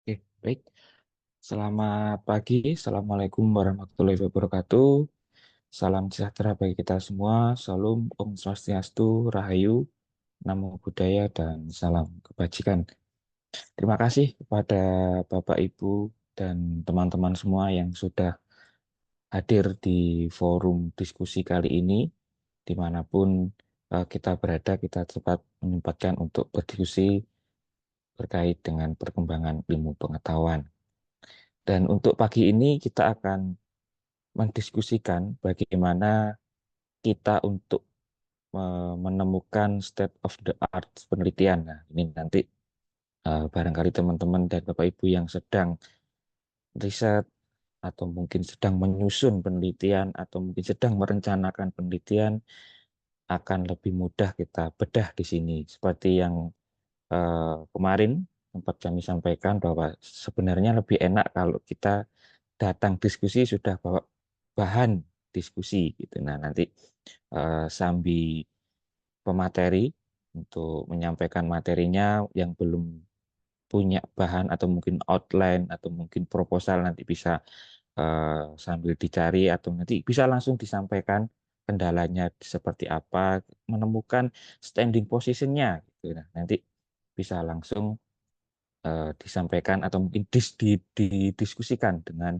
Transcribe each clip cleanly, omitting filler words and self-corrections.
Oke, baik. Selamat pagi. Assalamualaikum warahmatullahi wabarakatuh. Salam sejahtera bagi kita semua. Salam Om Swastiastu, Rahayu, Namo Buddhaya, dan salam kebajikan. Terima kasih kepada Bapak, Ibu, dan teman-teman semua yang sudah hadir di forum diskusi kali ini. Dimanapun kita berada, kita cepat menyempatkan untuk berdiskusi terkait dengan perkembangan ilmu pengetahuan. Dan untuk pagi ini kita akan mendiskusikan bagaimana kita untuk menemukan state of the art penelitian. Nah, ini nanti barangkali teman-teman dan Bapak Ibu yang sedang riset atau mungkin sedang menyusun penelitian atau mungkin sedang merencanakan penelitian akan lebih mudah kita bedah di sini. Seperti yang kemarin sempat kami sampaikan bahwa sebenarnya lebih enak kalau kita datang diskusi sudah bawa bahan diskusi gitu. Nah, nanti sambil pemateri untuk menyampaikan materinya yang belum punya bahan atau mungkin outline atau mungkin proposal nanti bisa sambil dicari atau nanti bisa langsung disampaikan kendalanya seperti apa, menemukan standing positionnya gitu. Nah, nanti bisa langsung disampaikan atau mungkin didiskusikan dengan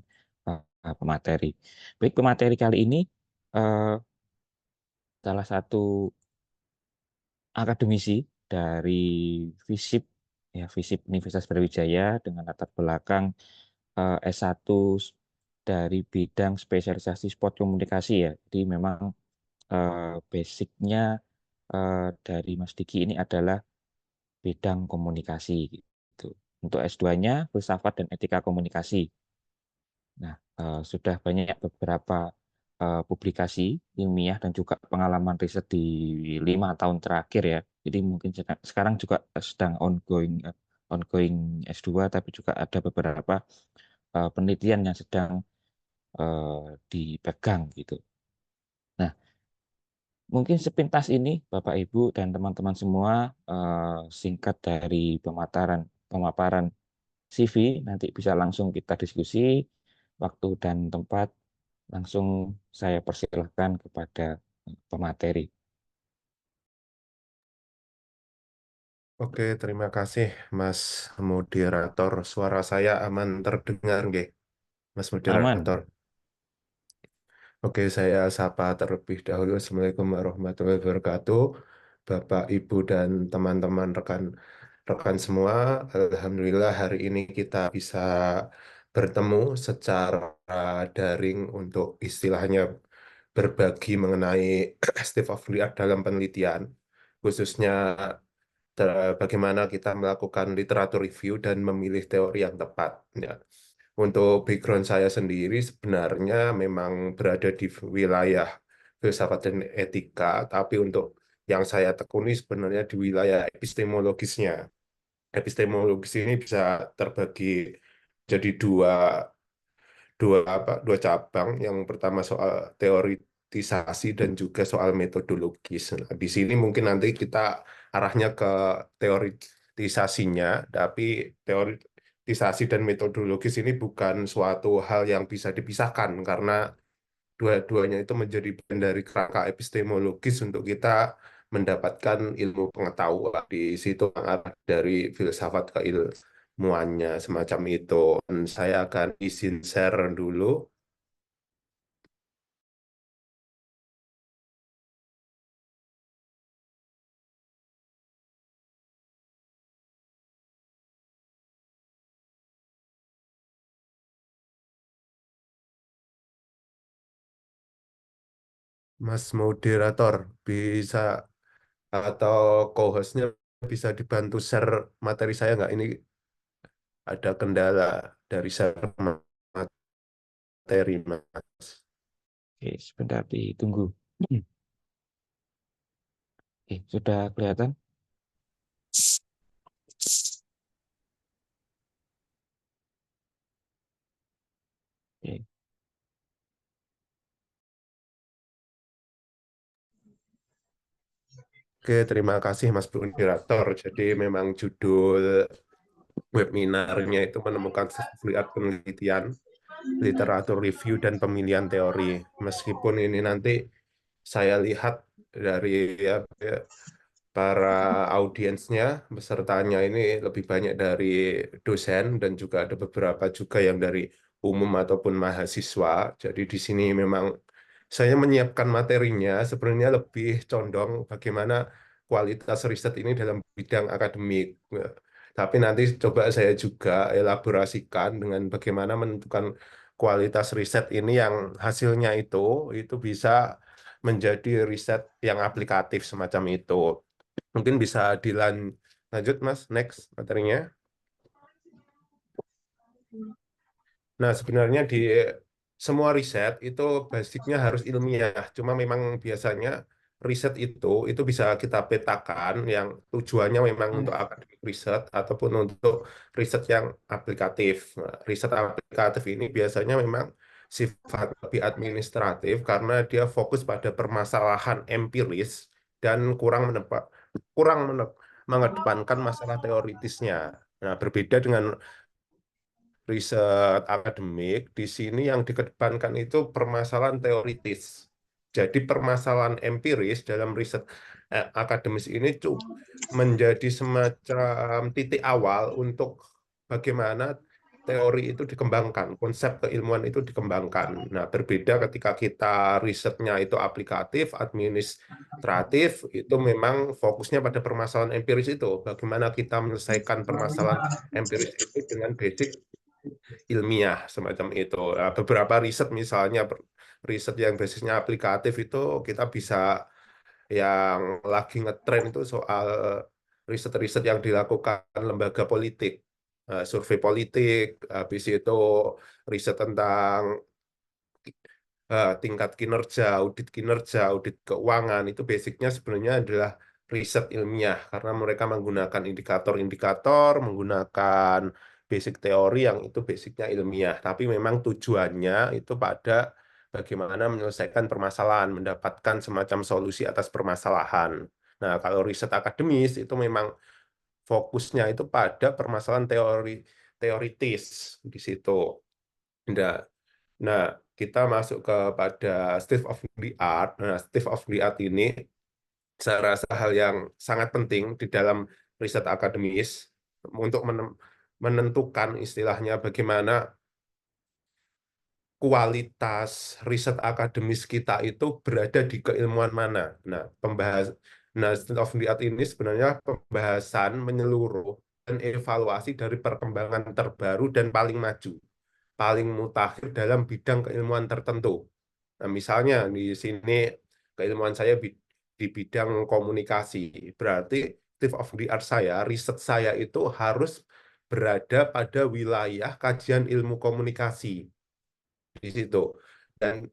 pemateri. Baik, pemateri kali ini eh, salah satu akademisi dari FISIP, ya FISIP Universitas Brawijaya dengan latar belakang S1 dari bidang spesialisasi sport komunikasi ya. Jadi memang basicnya dari Mas Diki ini adalah bidang komunikasi gitu. Untuk S2-nya filsafat dan etika komunikasi. Nah, sudah banyak beberapa publikasi ilmiah dan juga pengalaman riset di 5 tahun terakhir ya. Jadi mungkin sekarang juga sedang ongoing S2, tapi juga ada beberapa penelitian yang sedang dipegang gitu. Nah, mungkin sepintas ini Bapak Ibu dan teman-teman semua singkat dari pemaparan CV, nanti bisa langsung kita diskusi waktu dan tempat. Langsung saya persilahkan kepada pemateri. Oke, terima kasih Mas Moderator. Suara saya aman terdengar, nggih, Mas Aman. Moderator. Oke, saya sapa terlebih dahulu. Assalamualaikum warahmatullahi wabarakatuh. Bapak, Ibu, dan teman-teman rekan semua. Alhamdulillah hari ini kita bisa bertemu secara daring untuk istilahnya berbagi mengenai state of the art dalam penelitian, khususnya bagaimana kita melakukan literatur review dan memilih teori yang tepat. Ya. Untuk background saya sendiri sebenarnya memang berada di wilayah filsafat dan etika, tapi untuk yang saya tekuni sebenarnya di wilayah epistemologisnya. Epistemologis ini bisa terbagi jadi dua dua cabang. Yang pertama soal teoritisasi dan juga soal metodologis. Nah, di sini mungkin nanti kita arahnya ke teoritisasinya, tapi teoritisasi dan metodologis ini bukan suatu hal yang bisa dipisahkan karena dua-duanya itu menjadi bagian dari kerangka epistemologis untuk kita mendapatkan ilmu pengetahuan. Di situ arah dari filsafat keilmuannya semacam itu. Dan saya akan izin share dulu. Mas moderator bisa atau co-hostnya bisa dibantu share materi saya nggak? Ini ada kendala dari share materi, Mas. Oke, sebentar ditunggu. Oke, sudah kelihatan? Oke, Oke, terima kasih Mas Moderator. Jadi memang judul webinarnya itu menemukan lihat penelitian, literatur review, dan pemilihan teori. Meskipun ini nanti saya lihat dari ya, para audiensnya, pesertanya ini lebih banyak dari dosen dan juga ada beberapa juga yang dari umum ataupun mahasiswa. Jadi di sini memang saya menyiapkan materinya sebenarnya lebih condong bagaimana kualitas riset ini dalam bidang akademik. Tapi nanti coba saya juga elaborasikan dengan bagaimana menentukan kualitas riset ini yang hasilnya itu bisa menjadi riset yang aplikatif semacam itu. Mungkin bisa dilanjut, Mas, next materinya. Nah, sebenarnya di semua riset itu basicnya harus ilmiah. Cuma memang biasanya riset itu bisa kita petakan yang tujuannya memang untuk akademik riset ataupun untuk riset yang aplikatif. Nah, riset aplikatif ini biasanya memang sifat lebih administratif karena dia fokus pada permasalahan empiris dan mengedepankan masalah teoritisnya. Nah, berbeda dengan riset akademik, di sini yang dikedepankan itu permasalahan teoritis. Jadi permasalahan empiris dalam riset akademis ini menjadi semacam titik awal untuk bagaimana teori itu dikembangkan, konsep keilmuan itu dikembangkan. Nah, berbeda ketika kita risetnya itu aplikatif, administratif, itu memang fokusnya pada permasalahan empiris itu. Bagaimana kita menyelesaikan permasalahan empiris itu dengan basic ilmiah semacam itu. Nah, beberapa riset misalnya riset yang basisnya aplikatif itu kita bisa yang lagi ngetren itu soal riset-riset yang dilakukan lembaga politik, survei politik, habis itu riset tentang tingkat kinerja, audit keuangan itu basicnya sebenarnya adalah riset ilmiah karena mereka menggunakan indikator-indikator, menggunakan basic teori yang itu basicnya ilmiah. Tapi memang tujuannya itu pada bagaimana menyelesaikan permasalahan, mendapatkan semacam solusi atas permasalahan. Nah, kalau riset akademis itu memang fokusnya itu pada permasalahan teoritis di situ. Nah, Nah, kita masuk kepada state of the art. Nah, state of the art ini saya rasa hal yang sangat penting di dalam riset akademis untuk menentukan istilahnya bagaimana kualitas riset akademis kita itu berada di keilmuan mana. Nah, state of the art ini sebenarnya pembahasan menyeluruh dan evaluasi dari perkembangan terbaru dan paling maju, paling mutakhir dalam bidang keilmuan tertentu. Nah, misalnya di sini keilmuan saya di bidang komunikasi. Berarti state of the art saya, riset saya itu harus berada pada wilayah kajian ilmu komunikasi di situ. Dan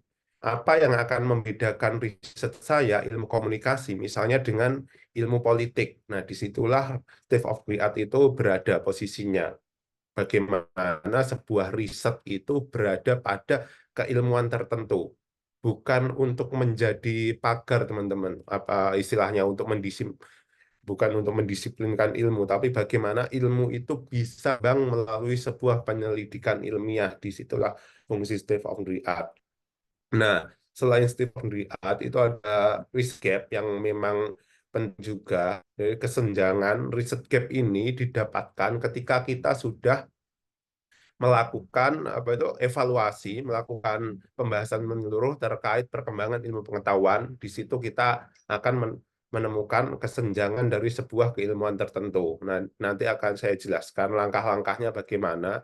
apa yang akan membedakan riset saya, ilmu komunikasi, misalnya dengan ilmu politik. Nah, disitulah state of the art itu berada posisinya. bagaimana sebuah riset itu berada pada keilmuan tertentu, bukan untuk menjadi pagar, teman-teman. Apa istilahnya, untuk bukan untuk mendisiplinkan ilmu, tapi bagaimana ilmu itu bisa bang melalui sebuah penyelidikan ilmiah. Disitulah fungsi state of the art. Nah, selain state of the art itu ada risk gap yang memang penting juga. Jadi kesenjangan riset gap ini didapatkan ketika kita sudah melakukan apa itu evaluasi, melakukan pembahasan menyeluruh terkait perkembangan ilmu pengetahuan. Di situ kita akan menemukan kesenjangan dari sebuah keilmuan tertentu. Nah, nanti akan saya jelaskan langkah-langkahnya bagaimana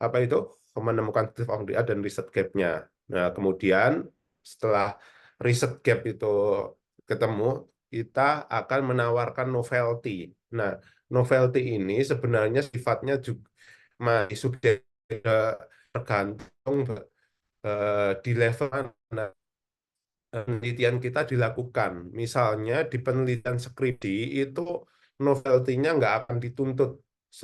apa itu menemukan state of the art dan riset gap-nya. Nah, kemudian setelah riset gap itu ketemu, kita akan menawarkan novelty. Nah, novelty ini sebenarnya sifatnya juga masih sudah tergantung di level mana penelitian kita dilakukan. Misalnya di penelitian skripsi itu novelty-nya nggak akan dituntut.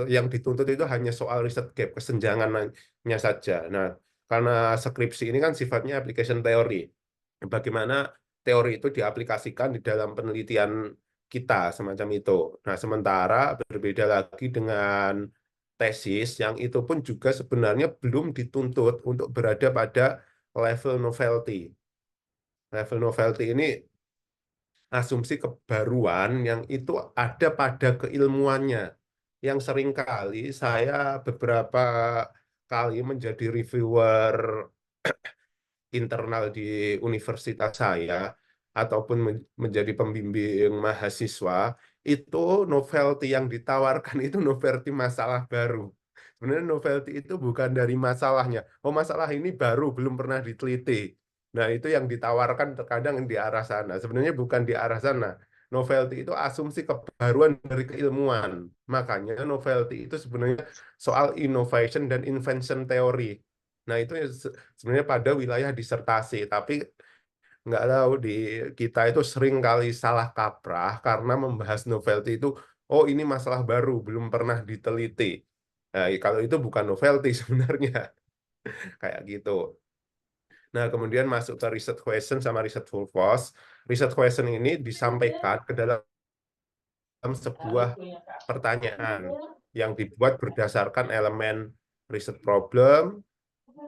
Yang dituntut itu hanya soal riset gap, kesenjangannya saja. Nah, karena skripsi ini kan sifatnya application teori. Bagaimana teori itu diaplikasikan di dalam penelitian kita, semacam itu. Nah, sementara berbeda lagi dengan tesis, yang itu pun juga sebenarnya belum dituntut untuk berada pada level novelty. Level novelty ini asumsi kebaruan yang itu ada pada keilmuannya. Yang seringkali saya beberapa kali menjadi reviewer internal di universitas saya, ataupun menjadi pembimbing mahasiswa, itu novelty yang ditawarkan itu novelty masalah baru. Sebenarnya novelty itu bukan dari masalahnya. Oh, masalah ini baru, belum pernah diteliti. Nah, itu yang ditawarkan terkadang di arah sana. Sebenarnya bukan di arah sana. Novelty itu asumsi kebaruan dari keilmuan. Makanya novelty itu sebenarnya soal innovation dan invention theory. Nah, itu sebenarnya pada wilayah disertasi, tapi nggak tahu di kita itu sering kali salah kaprah karena membahas novelty itu, oh ini masalah baru, belum pernah diteliti. Nah, kalau itu bukan novelty sebenarnya, kayak gitu. Nah, kemudian masuk ke research question sama research purpose. Research question ini disampaikan ke dalam sebuah pertanyaan yang dibuat berdasarkan elemen research problem,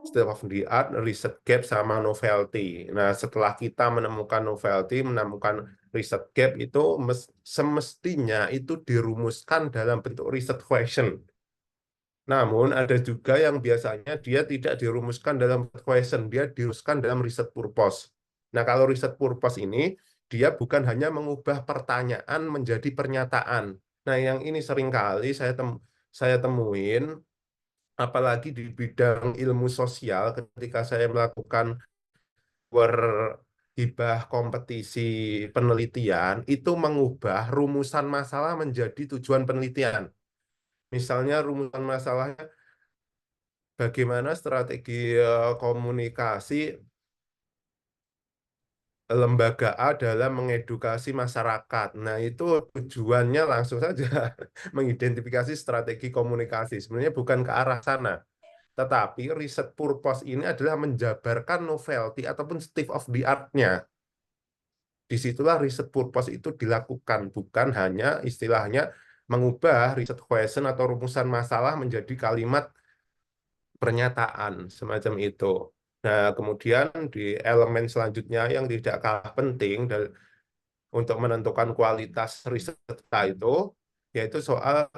state of the art, riset gap, sama novelty. Nah, setelah kita menemukan novelty, menemukan riset gap, itu semestinya itu dirumuskan dalam bentuk riset question. Namun ada juga yang biasanya dia tidak dirumuskan dalam question, dia dirumuskan dalam riset purpose. Nah, kalau riset purpose ini dia bukan hanya mengubah pertanyaan menjadi pernyataan. Nah, yang ini seringkali saya temuin, apalagi di bidang ilmu sosial, ketika saya melakukan hibah kompetisi penelitian, itu mengubah rumusan masalah menjadi tujuan penelitian. Misalnya rumusan masalahnya bagaimana strategi komunikasi lembaga A dalam mengedukasi masyarakat. Nah, itu tujuannya langsung saja mengidentifikasi strategi komunikasi. Sebenarnya bukan ke arah sana. Tetapi riset purpose ini adalah menjabarkan novelty ataupun state of the art-nya. Disitulah riset purpose itu dilakukan, bukan hanya istilahnya mengubah riset question atau rumusan masalah menjadi kalimat pernyataan, semacam itu. Nah, kemudian di elemen selanjutnya yang tidak kalah penting untuk menentukan kualitas riset kita itu, yaitu soal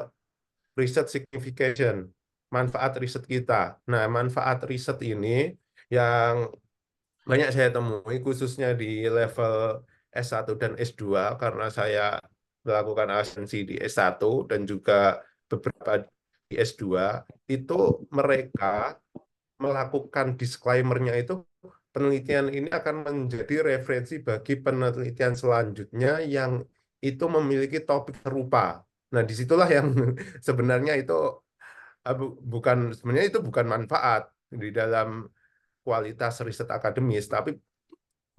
riset signification, manfaat riset kita. Nah, manfaat riset ini yang banyak saya temui khususnya di level S1 dan S2, karena saya melakukan asistensi di S1 dan juga beberapa di S2, itu mereka melakukan disclaimer-nya itu, penelitian ini akan menjadi referensi bagi penelitian selanjutnya yang itu memiliki topik serupa. Nah, disitulah yang sebenarnya itu bukan, sebenarnya itu bukan manfaat di dalam kualitas riset akademis, tapi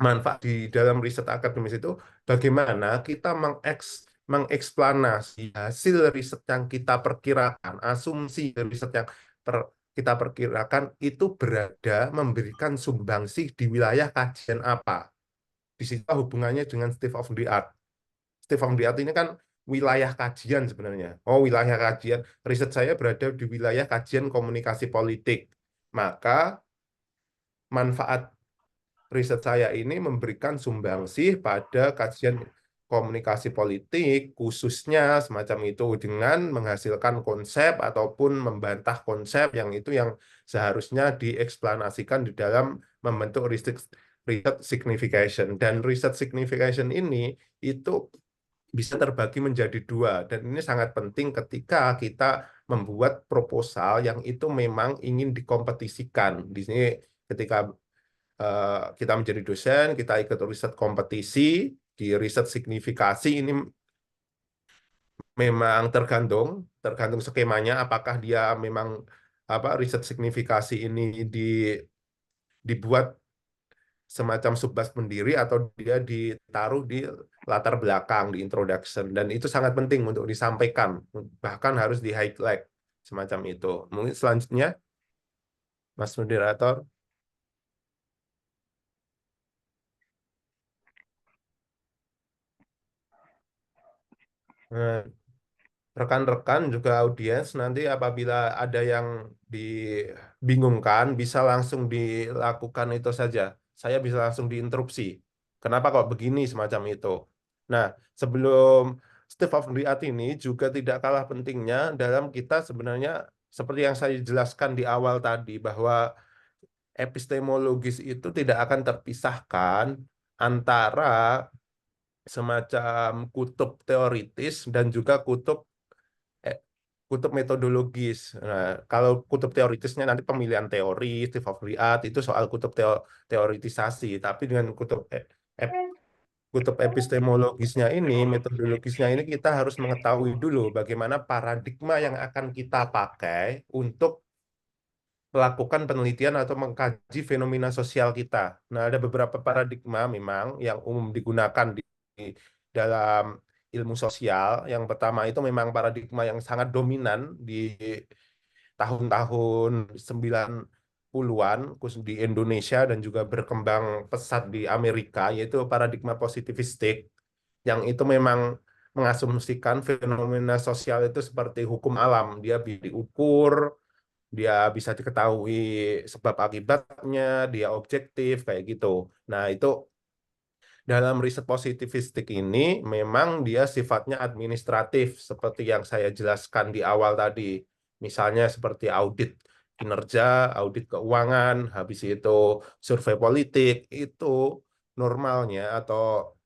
manfaat di dalam riset akademis itu bagaimana kita mengeksplanasi hasil riset yang kita perkirakan, asumsi riset yang kita perkirakan itu berada memberikan sumbangsih di wilayah kajian apa. Di situ hubungannya dengan state of the art. State of the art ini kan wilayah kajian sebenarnya. Oh, wilayah kajian. Riset saya berada di wilayah kajian komunikasi politik. Maka manfaat riset saya ini memberikan sumbangsih pada kajian komunikasi politik, khususnya semacam itu dengan menghasilkan konsep ataupun membantah konsep yang itu yang seharusnya dieksplanasikan di dalam membentuk riset signification. Dan riset signification ini itu bisa terbagi menjadi dua, dan ini sangat penting ketika kita membuat proposal yang itu memang ingin dikompetisikan. Di sini ketika kita menjadi dosen, kita ikut riset kompetisi, di riset signifikasi ini memang tergantung skemanya, apakah dia memang riset signifikasi ini dibuat semacam subbas pendiri atau dia ditaruh di latar belakang, di introduction, dan itu sangat penting untuk disampaikan, bahkan harus di highlight semacam itu. Mungkin selanjutnya, Mas moderator. Nah, rekan-rekan juga audiens nanti apabila ada yang dibingungkan bisa langsung dilakukan itu saja. Saya bisa langsung diinterupsi. Kenapa kok begini semacam itu. Nah, sebelum state of the art ini juga tidak kalah pentingnya dalam kita sebenarnya seperti yang saya jelaskan di awal tadi bahwa epistemologis itu tidak akan terpisahkan antara semacam kutub teoritis dan juga eh, kutub metodologis. Nah, kalau kutub teoritisnya nanti pemilihan teori, state of the art, itu soal kutub teoritisasi. Tapi dengan kutub epistemologisnya ini, metodologisnya ini kita harus mengetahui dulu bagaimana paradigma yang akan kita pakai untuk melakukan penelitian atau mengkaji fenomena sosial kita. Nah, ada beberapa paradigma memang yang umum digunakan di dalam ilmu sosial. Yang pertama itu memang paradigma yang sangat dominan di tahun-tahun 90-an, khusus di Indonesia dan juga berkembang pesat di Amerika, yaitu paradigma positivistik, yang itu memang mengasumsikan fenomena sosial itu seperti hukum alam. Dia bisa diukur, dia bisa diketahui sebab akibatnya, dia objektif kayak gitu. Nah, itu dalam riset positivistik ini memang dia sifatnya administratif seperti yang saya jelaskan di awal tadi. Misalnya seperti audit kinerja, audit keuangan, habis itu survei politik, itu normalnya atau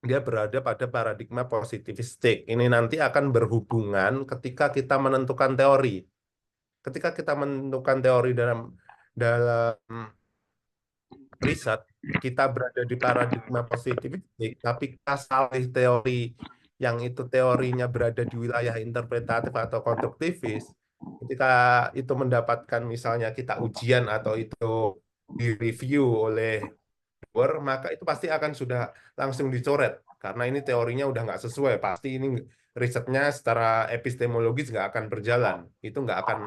dia berada pada paradigma positivistik. Ini nanti akan berhubungan ketika kita menentukan teori. Ketika kita menentukan teori dalam dalam riset, kita berada di paradigma positivistik, tapi kita salah teori yang itu teorinya berada di wilayah interpretatif atau konstruktivis. Ketika itu mendapatkan misalnya kita ujian atau itu direview oleh maka itu pasti akan sudah langsung dicoret karena ini teorinya udah nggak sesuai, pasti ini risetnya secara epistemologis nggak akan berjalan, itu nggak akan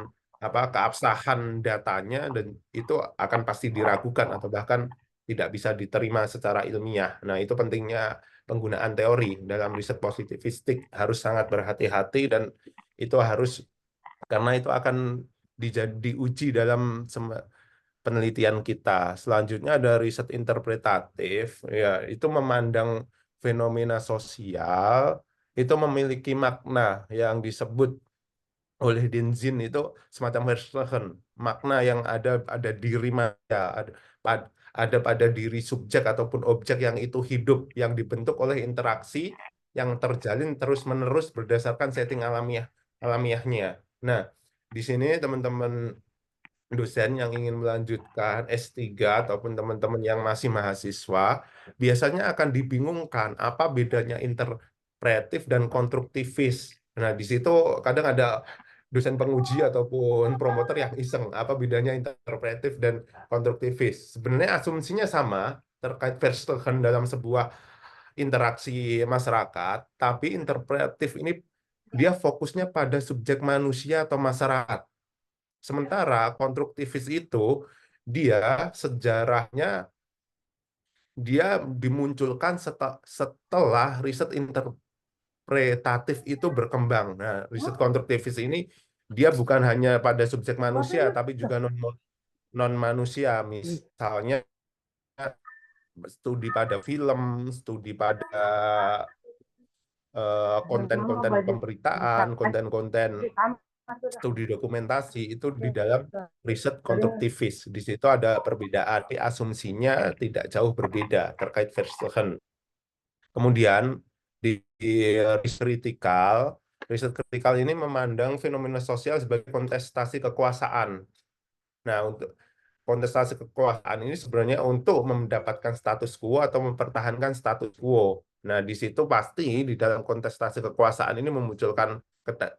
keabsahan datanya dan itu akan pasti diragukan atau bahkan tidak bisa diterima secara ilmiah. Nah, itu pentingnya penggunaan teori dalam riset positivistik, harus sangat berhati-hati dan itu harus, karena itu akan diuji dalam penelitian kita. Selanjutnya ada riset interpretatif, ya itu memandang fenomena sosial itu memiliki makna yang disebut oleh Denzin itu semacam Verstehen, makna yang ada diri manusia, ada pada diri subjek ataupun objek yang itu hidup, yang dibentuk oleh interaksi yang terjalin terus-menerus berdasarkan setting alamiahnya. Nah, di sini teman-teman dosen yang ingin melanjutkan S3 ataupun teman-teman yang masih mahasiswa biasanya akan dibingungkan apa bedanya interpretif dan konstruktivis. Nah, di situ kadang ada dosen penguji ataupun promotor yang iseng apa bedanya interpretif dan konstruktivis. Sebenarnya asumsinya sama terkait Verstehen dalam sebuah interaksi masyarakat, tapi interpretif ini dia fokusnya pada subjek manusia atau masyarakat. Sementara konstruktivis itu dia sejarahnya dia dimunculkan setelah riset interpretatif itu berkembang. Nah, riset konstruktivis ini dia bukan hanya pada subjek manusia, tapi juga non manusia. Misalnya studi pada film, studi pada konten-konten pemberitaan, konten-konten studi dokumentasi itu di dalam riset konstruktivis. Di situ ada perbedaan, tapi asumsinya tidak jauh berbeda terkait Verstehen. Kemudian di riset kritikal ini memandang fenomena sosial sebagai kontestasi kekuasaan. Nah, untuk kontestasi kekuasaan ini sebenarnya untuk mendapatkan status quo atau mempertahankan status quo. Nah, di situ pasti di dalam kontestasi kekuasaan ini memunculkan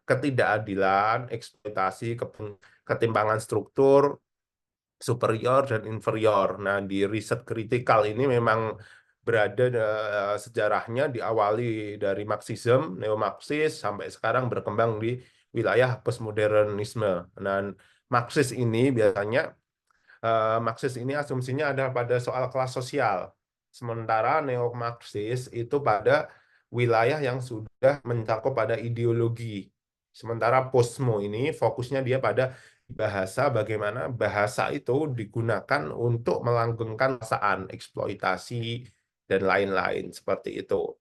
ketidakadilan, eksploitasi, ketimpangan struktur, superior dan inferior. Nah, di riset kritikal ini memang berada sejarahnya diawali dari Marxisme, neo-Marxis sampai sekarang berkembang di wilayah postmodernisme. Nah, Marxis ini biasanya Marxis ini asumsinya ada pada soal kelas sosial. Sementara neo-Marxis itu pada wilayah yang sudah mencakup pada ideologi. Sementara postmo ini fokusnya dia pada bahasa, bagaimana bahasa itu digunakan untuk melanggengkan perasaan, eksploitasi, dan lain-lain seperti itu.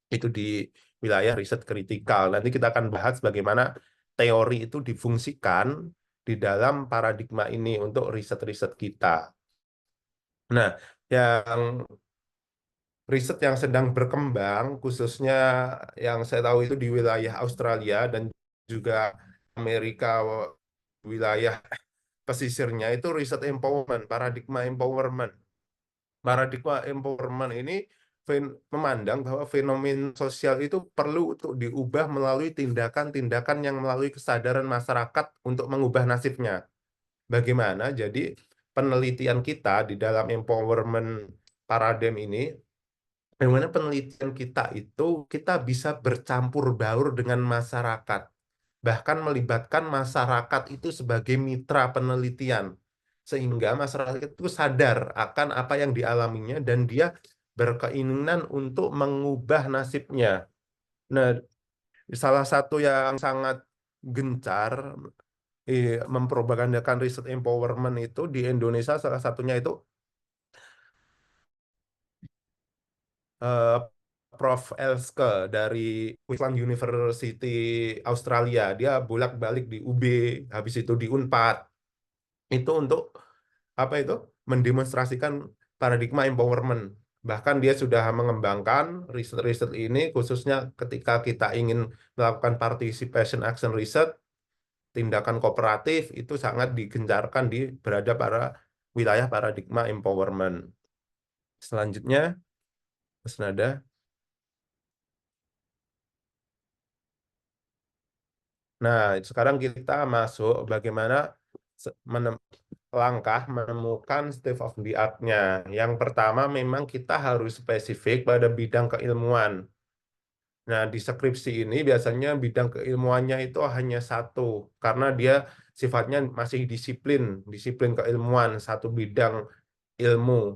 Itu di wilayah riset kritikal. Nanti kita akan bahas bagaimana teori itu difungsikan di dalam paradigma ini untuk riset-riset kita. Nah, yang riset yang sedang berkembang, khususnya yang saya tahu itu di wilayah Australia dan juga Amerika, wilayah pesisirnya itu riset empowerment, paradigma empowerment. Paradigma empowerment ini memandang bahwa fenomena sosial itu perlu untuk diubah melalui tindakan-tindakan yang melalui kesadaran masyarakat untuk mengubah nasibnya. Bagaimana? Jadi penelitian kita di dalam empowerment paradigm ini, bagaimana penelitian kita itu kita bisa bercampur baur dengan masyarakat, bahkan melibatkan masyarakat itu sebagai mitra penelitian, sehingga masyarakat itu sadar akan apa yang dialaminya dan dia berkeinginan untuk mengubah nasibnya. Nah, salah satu yang sangat gencar mempropagandakan riset empowerment itu di Indonesia, salah satunya itu eh, Prof. Elske dari Queensland University Australia. Dia bolak-balik di UB, habis itu di Unpad. Itu untuk apa itu? Mendemonstrasikan paradigma empowerment. Bahkan dia sudah mengembangkan riset-riset ini khususnya ketika kita ingin melakukan participation action research, tindakan kooperatif itu sangat digencarkan di berada pada wilayah paradigma empowerment. Selanjutnya, Mas Nada. Nah, sekarang kita masuk bagaimana se- menem- langkah menemukan state of the art-nya. Yang pertama memang kita harus spesifik pada bidang keilmuan. Nah, di skripsi ini biasanya bidang keilmuannya itu hanya satu, karena dia sifatnya masih disiplin, disiplin keilmuan, satu bidang ilmu.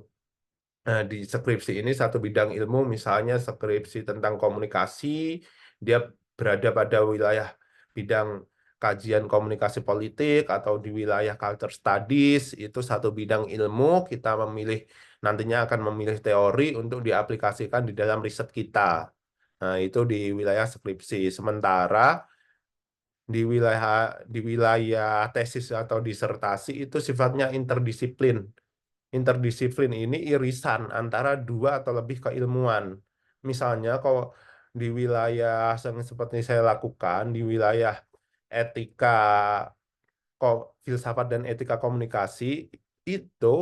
Nah, di skripsi ini satu bidang ilmu, misalnya skripsi tentang komunikasi, dia berada pada wilayah bidang kajian komunikasi politik atau di wilayah culture studies, itu satu bidang ilmu, kita memilih nantinya akan memilih teori untuk diaplikasikan di dalam riset kita. Nah, itu di wilayah skripsi. Sementara di wilayah tesis atau disertasi itu sifatnya interdisiplin. Interdisiplin ini irisan antara dua atau lebih keilmuan. Misalnya kalau di wilayah yang seperti saya lakukan, di wilayah etika, filsafat dan etika komunikasi, itu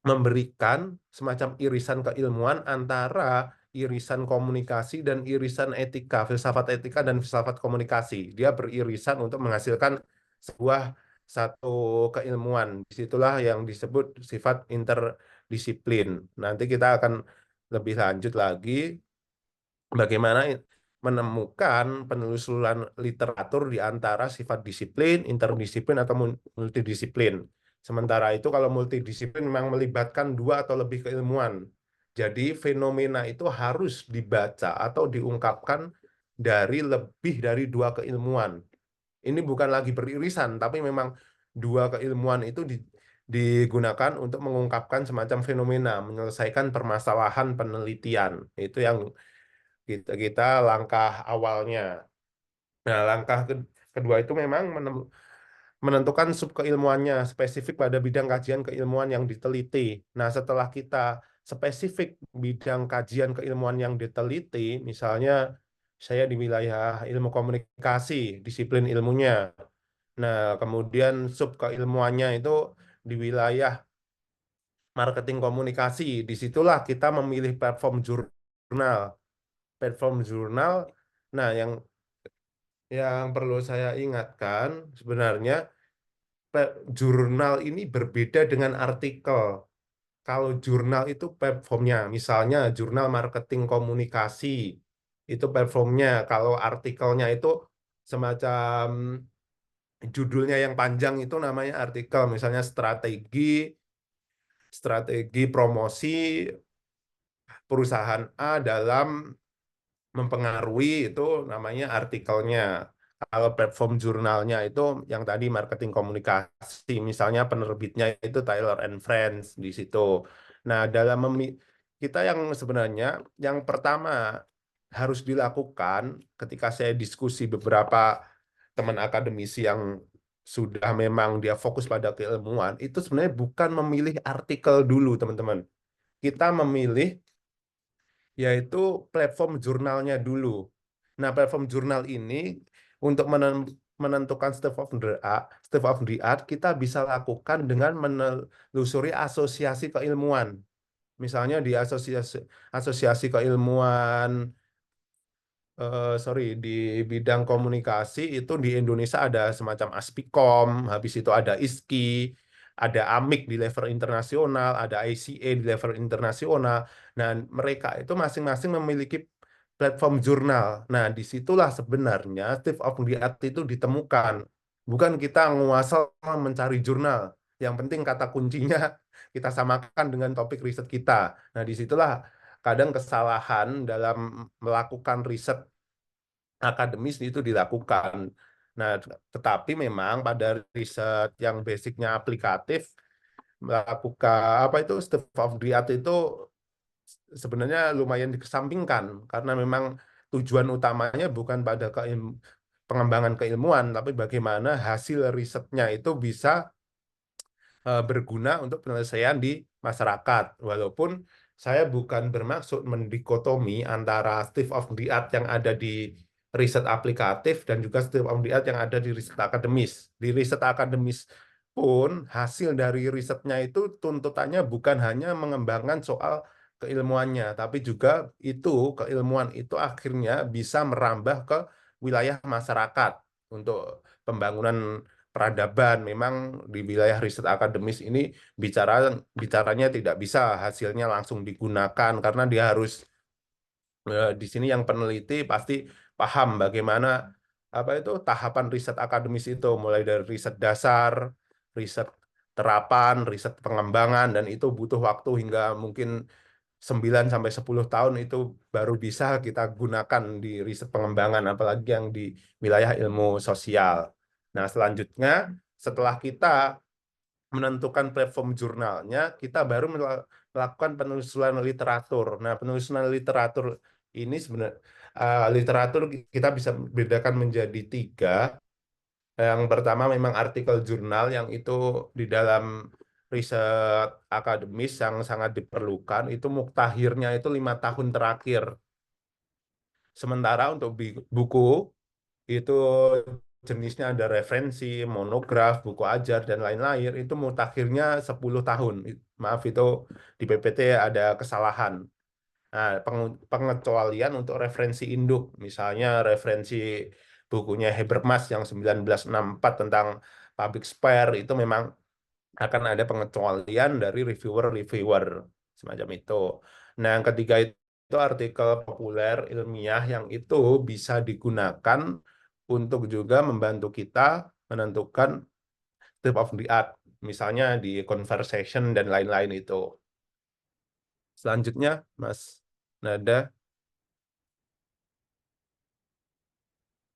memberikan semacam irisan keilmuan antara irisan komunikasi dan irisan etika, filsafat etika dan filsafat komunikasi. Dia beririsan untuk menghasilkan sebuah satu keilmuan. Disitulah yang disebut sifat interdisiplin. Nanti kita akan lebih lanjut lagi bagaimana menemukan penelusuran literatur di antara sifat disiplin, interdisiplin, atau multidisiplin. Sementara itu kalau multidisiplin memang melibatkan dua atau lebih keilmuan. Jadi fenomena itu harus dibaca atau diungkapkan dari lebih dari dua keilmuan. Ini bukan lagi beririsan, tapi memang dua keilmuan itu digugakan untuk mengungkapkan semacam fenomena, menyelesaikan permasalahan penelitian. Itu yang kita langkah awalnya. Nah, langkah kedua itu memang menentukan sub keilmuannya spesifik pada bidang kajian keilmuan yang diteliti. Nah, setelah kita spesifik bidang kajian keilmuan yang diteliti, misalnya saya di wilayah ilmu komunikasi, disiplin ilmunya. Nah, kemudian sub keilmuannya itu di wilayah marketing komunikasi. Disitulah kita memilih platform jurnal. Platform jurnal. Nah, yang perlu saya ingatkan sebenarnya jurnal ini berbeda dengan artikel. Kalau jurnal itu platformnya, misalnya jurnal marketing komunikasi itu platformnya. Kalau artikelnya itu semacam judulnya yang panjang itu namanya artikel, misalnya strategi promosi perusahaan A dalam mempengaruhi itu namanya artikelnya. Kalau platform jurnalnya itu yang tadi marketing komunikasi, misalnya penerbitnya itu Taylor and Friends di situ. Nah, kita yang sebenarnya yang pertama harus dilakukan ketika saya diskusi beberapa teman akademisi yang sudah memang dia fokus pada keilmuan, itu sebenarnya bukan memilih artikel dulu, teman-teman. Kita memilih yaitu platform jurnalnya dulu. Nah, platform jurnal ini untuk menentukan state of the art, kita bisa lakukan dengan menelusuri asosiasi keilmuan. Misalnya di asosiasi keilmuan sorry, di bidang komunikasi itu di Indonesia ada semacam Aspikom, habis itu ada ISKI, ada AMIK di level internasional, ada ICA di level internasional. Nah, mereka itu masing-masing memiliki platform jurnal. Nah, disitulah sebenarnya state of the art itu ditemukan. Bukan kita nguasal mencari jurnal. Yang penting kata kuncinya kita samakan dengan topik riset kita. Nah, disitulah kadang kesalahan dalam melakukan riset akademis itu dilakukan. Nah, tetapi memang pada riset yang basicnya aplikatif, melakukan apa itu state of the art itu sebenarnya lumayan dikesampingkan karena memang tujuan utamanya bukan pada pengembangan keilmuan, tapi bagaimana hasil risetnya itu bisa berguna untuk penyelesaian di masyarakat. Walaupun saya bukan bermaksud mendikotomi antara state of the art yang ada di riset aplikatif dan juga state of the art yang ada di riset akademis. Di riset akademis pun hasil dari risetnya itu tuntutannya bukan hanya mengembangkan soal keilmuannya, tapi juga itu keilmuan itu akhirnya bisa merambah ke wilayah masyarakat untuk pembangunan peradaban. Memang di wilayah riset akademis ini bicaranya tidak bisa hasilnya langsung digunakan karena dia harus di sini yang peneliti pasti paham bagaimana apa itu tahapan riset akademis itu mulai dari riset dasar, riset terapan, riset pengembangan, dan itu butuh waktu hingga mungkin 9 sampai 10 tahun itu baru bisa kita gunakan di riset pengembangan apalagi yang di wilayah ilmu sosial. Nah, selanjutnya setelah kita menentukan platform jurnalnya, kita baru melakukan penelusuran literatur. Nah, penelusuran literatur ini sebenarnya literatur kita bisa bedakan menjadi tiga. Yang pertama memang artikel jurnal yang itu di dalam riset akademis yang sangat diperlukan itu muktahirnya itu 5 tahun terakhir. Sementara untuk buku itu jenisnya ada referensi, monograf, buku ajar, dan lain-lain, itu mutakhirnya 10 tahun. Maaf, itu di PPT ada kesalahan. Nah, pengecualian untuk referensi induk, misalnya referensi bukunya Habermas yang 1964 tentang public sphere, itu memang akan ada pengecualian dari reviewer-reviewer semacam itu. Nah, yang ketiga itu artikel populer ilmiah yang itu bisa digunakan untuk juga membantu kita menentukan state of the art, misalnya di conversation dan lain-lain itu. Selanjutnya, Mas Nada.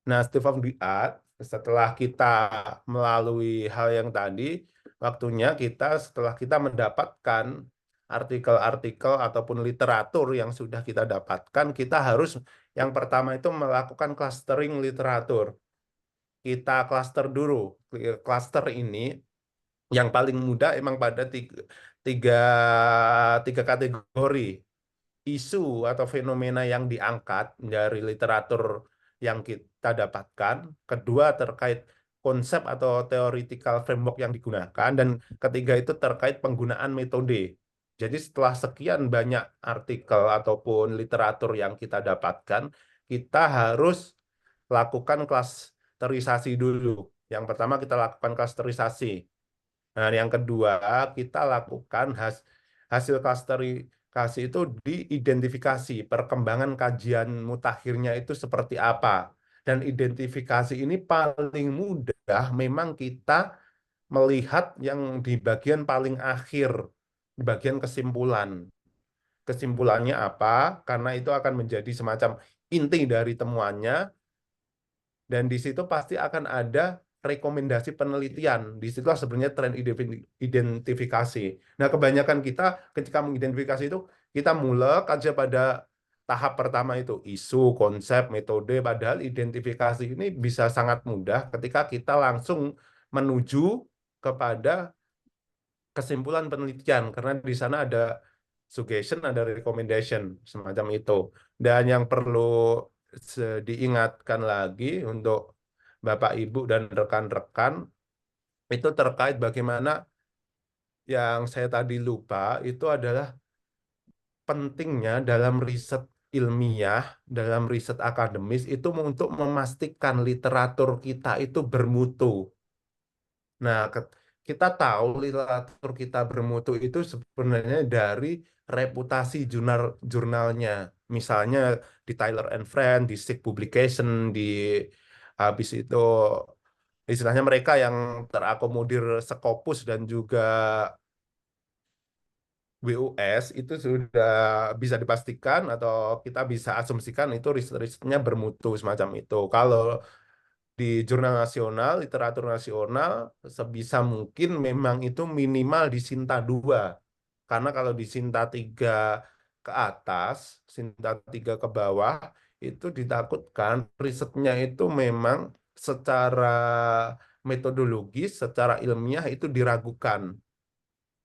Nah, state of the art, setelah kita melalui hal yang tadi, waktunya kita setelah kita mendapatkan artikel-artikel ataupun literatur yang sudah kita dapatkan, kita harus yang pertama itu melakukan clustering literatur. Kita cluster dulu. Cluster ini yang paling mudah emang pada tiga, tiga kategori isu atau fenomena yang diangkat dari literatur yang kita dapatkan, kedua terkait konsep atau theoretical framework yang digunakan, dan ketiga itu terkait penggunaan metode. Jadi setelah sekian banyak artikel ataupun literatur yang kita dapatkan, kita harus lakukan klasterisasi dulu. Yang pertama kita lakukan klasterisasi. Nah, yang kedua, kita lakukan hasil klasterifikasi itu diidentifikasi, perkembangan kajian mutakhirnya itu seperti apa. Dan identifikasi ini paling mudah memang kita melihat yang di bagian paling akhir, di bagian kesimpulan. Kesimpulannya apa? Karena itu akan menjadi semacam inti dari temuannya, dan di situ pasti akan ada rekomendasi penelitian. Di situlah sebenarnya tren identifikasi. Nah, kebanyakan kita ketika mengidentifikasi itu, kita mulek aja pada tahap pertama itu, isu, konsep, metode, padahal identifikasi ini bisa sangat mudah ketika kita langsung menuju kepada kesimpulan penelitian, karena di sana ada suggestion, ada recommendation, semacam itu. Dan yang perlu diingatkan lagi untuk Bapak, Ibu, dan rekan-rekan, itu terkait bagaimana yang saya tadi lupa, itu adalah pentingnya dalam riset ilmiah, dalam riset akademis, itu untuk memastikan literatur kita itu bermutu. Nah, kita tahu literatur kita bermutu itu sebenarnya dari reputasi jurnalnya. Misalnya di Tyler and Friends, di Sick Publication, di habis itu istilahnya mereka yang terakomodir Scopus dan juga WUS itu sudah bisa dipastikan atau kita bisa asumsikan itu risetnya bermutu semacam itu. Kalau di jurnal nasional, literatur nasional, sebisa mungkin memang itu minimal di Sinta 2. Karena kalau di Sinta 3 ke atas, Sinta 3 ke bawah, itu ditakutkan risetnya itu memang secara metodologis, secara ilmiah itu diragukan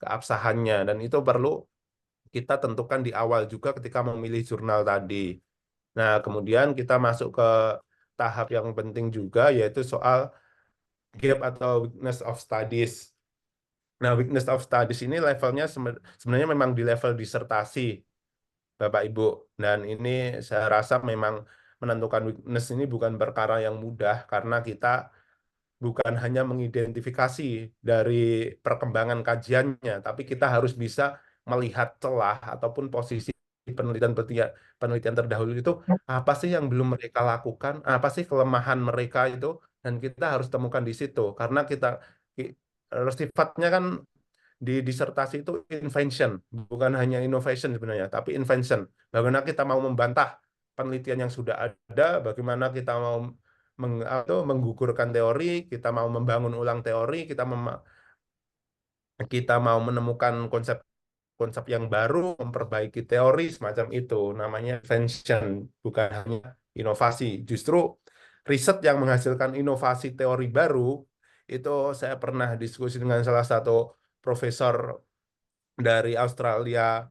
keabsahannya. Dan itu perlu kita tentukan di awal juga ketika memilih jurnal tadi. Nah, kemudian kita masuk ke tahap yang penting juga, yaitu soal gap atau weakness of studies. Nah, weakness of studies ini levelnya sebenarnya memang di level disertasi, Bapak Ibu. Dan ini saya rasa memang menentukan weakness ini bukan perkara yang mudah, karena kita bukan hanya mengidentifikasi dari perkembangan kajiannya, tapi kita harus bisa melihat celah ataupun posisi penelitian terdahulu itu, apa sih yang belum mereka lakukan, apa sih kelemahan mereka itu, dan kita harus temukan di situ. Karena ki- sifatnya kan di disertasi itu invention, bukan hanya innovation sebenarnya, tapi invention. Bagaimana kita mau membantah penelitian yang sudah ada, bagaimana kita mau menggugurkan teori, kita mau membangun ulang teori, kita mau menemukan konsep yang baru, memperbaiki teori semacam itu. Namanya invention, bukan hanya inovasi. Justru riset yang menghasilkan inovasi teori baru, itu saya pernah diskusi dengan salah satu profesor dari Australia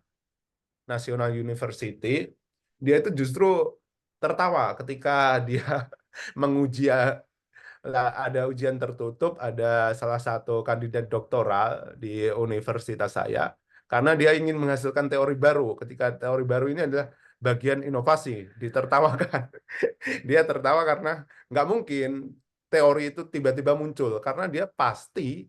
National University. Dia itu justru tertawa ketika dia menguji, ada ujian tertutup, ada salah satu kandidat doktoral di universitas saya, karena dia ingin menghasilkan teori baru. Ketika teori baru ini adalah bagian inovasi, ditertawakan. Dia tertawa karena nggak mungkin teori itu tiba-tiba muncul, karena dia pasti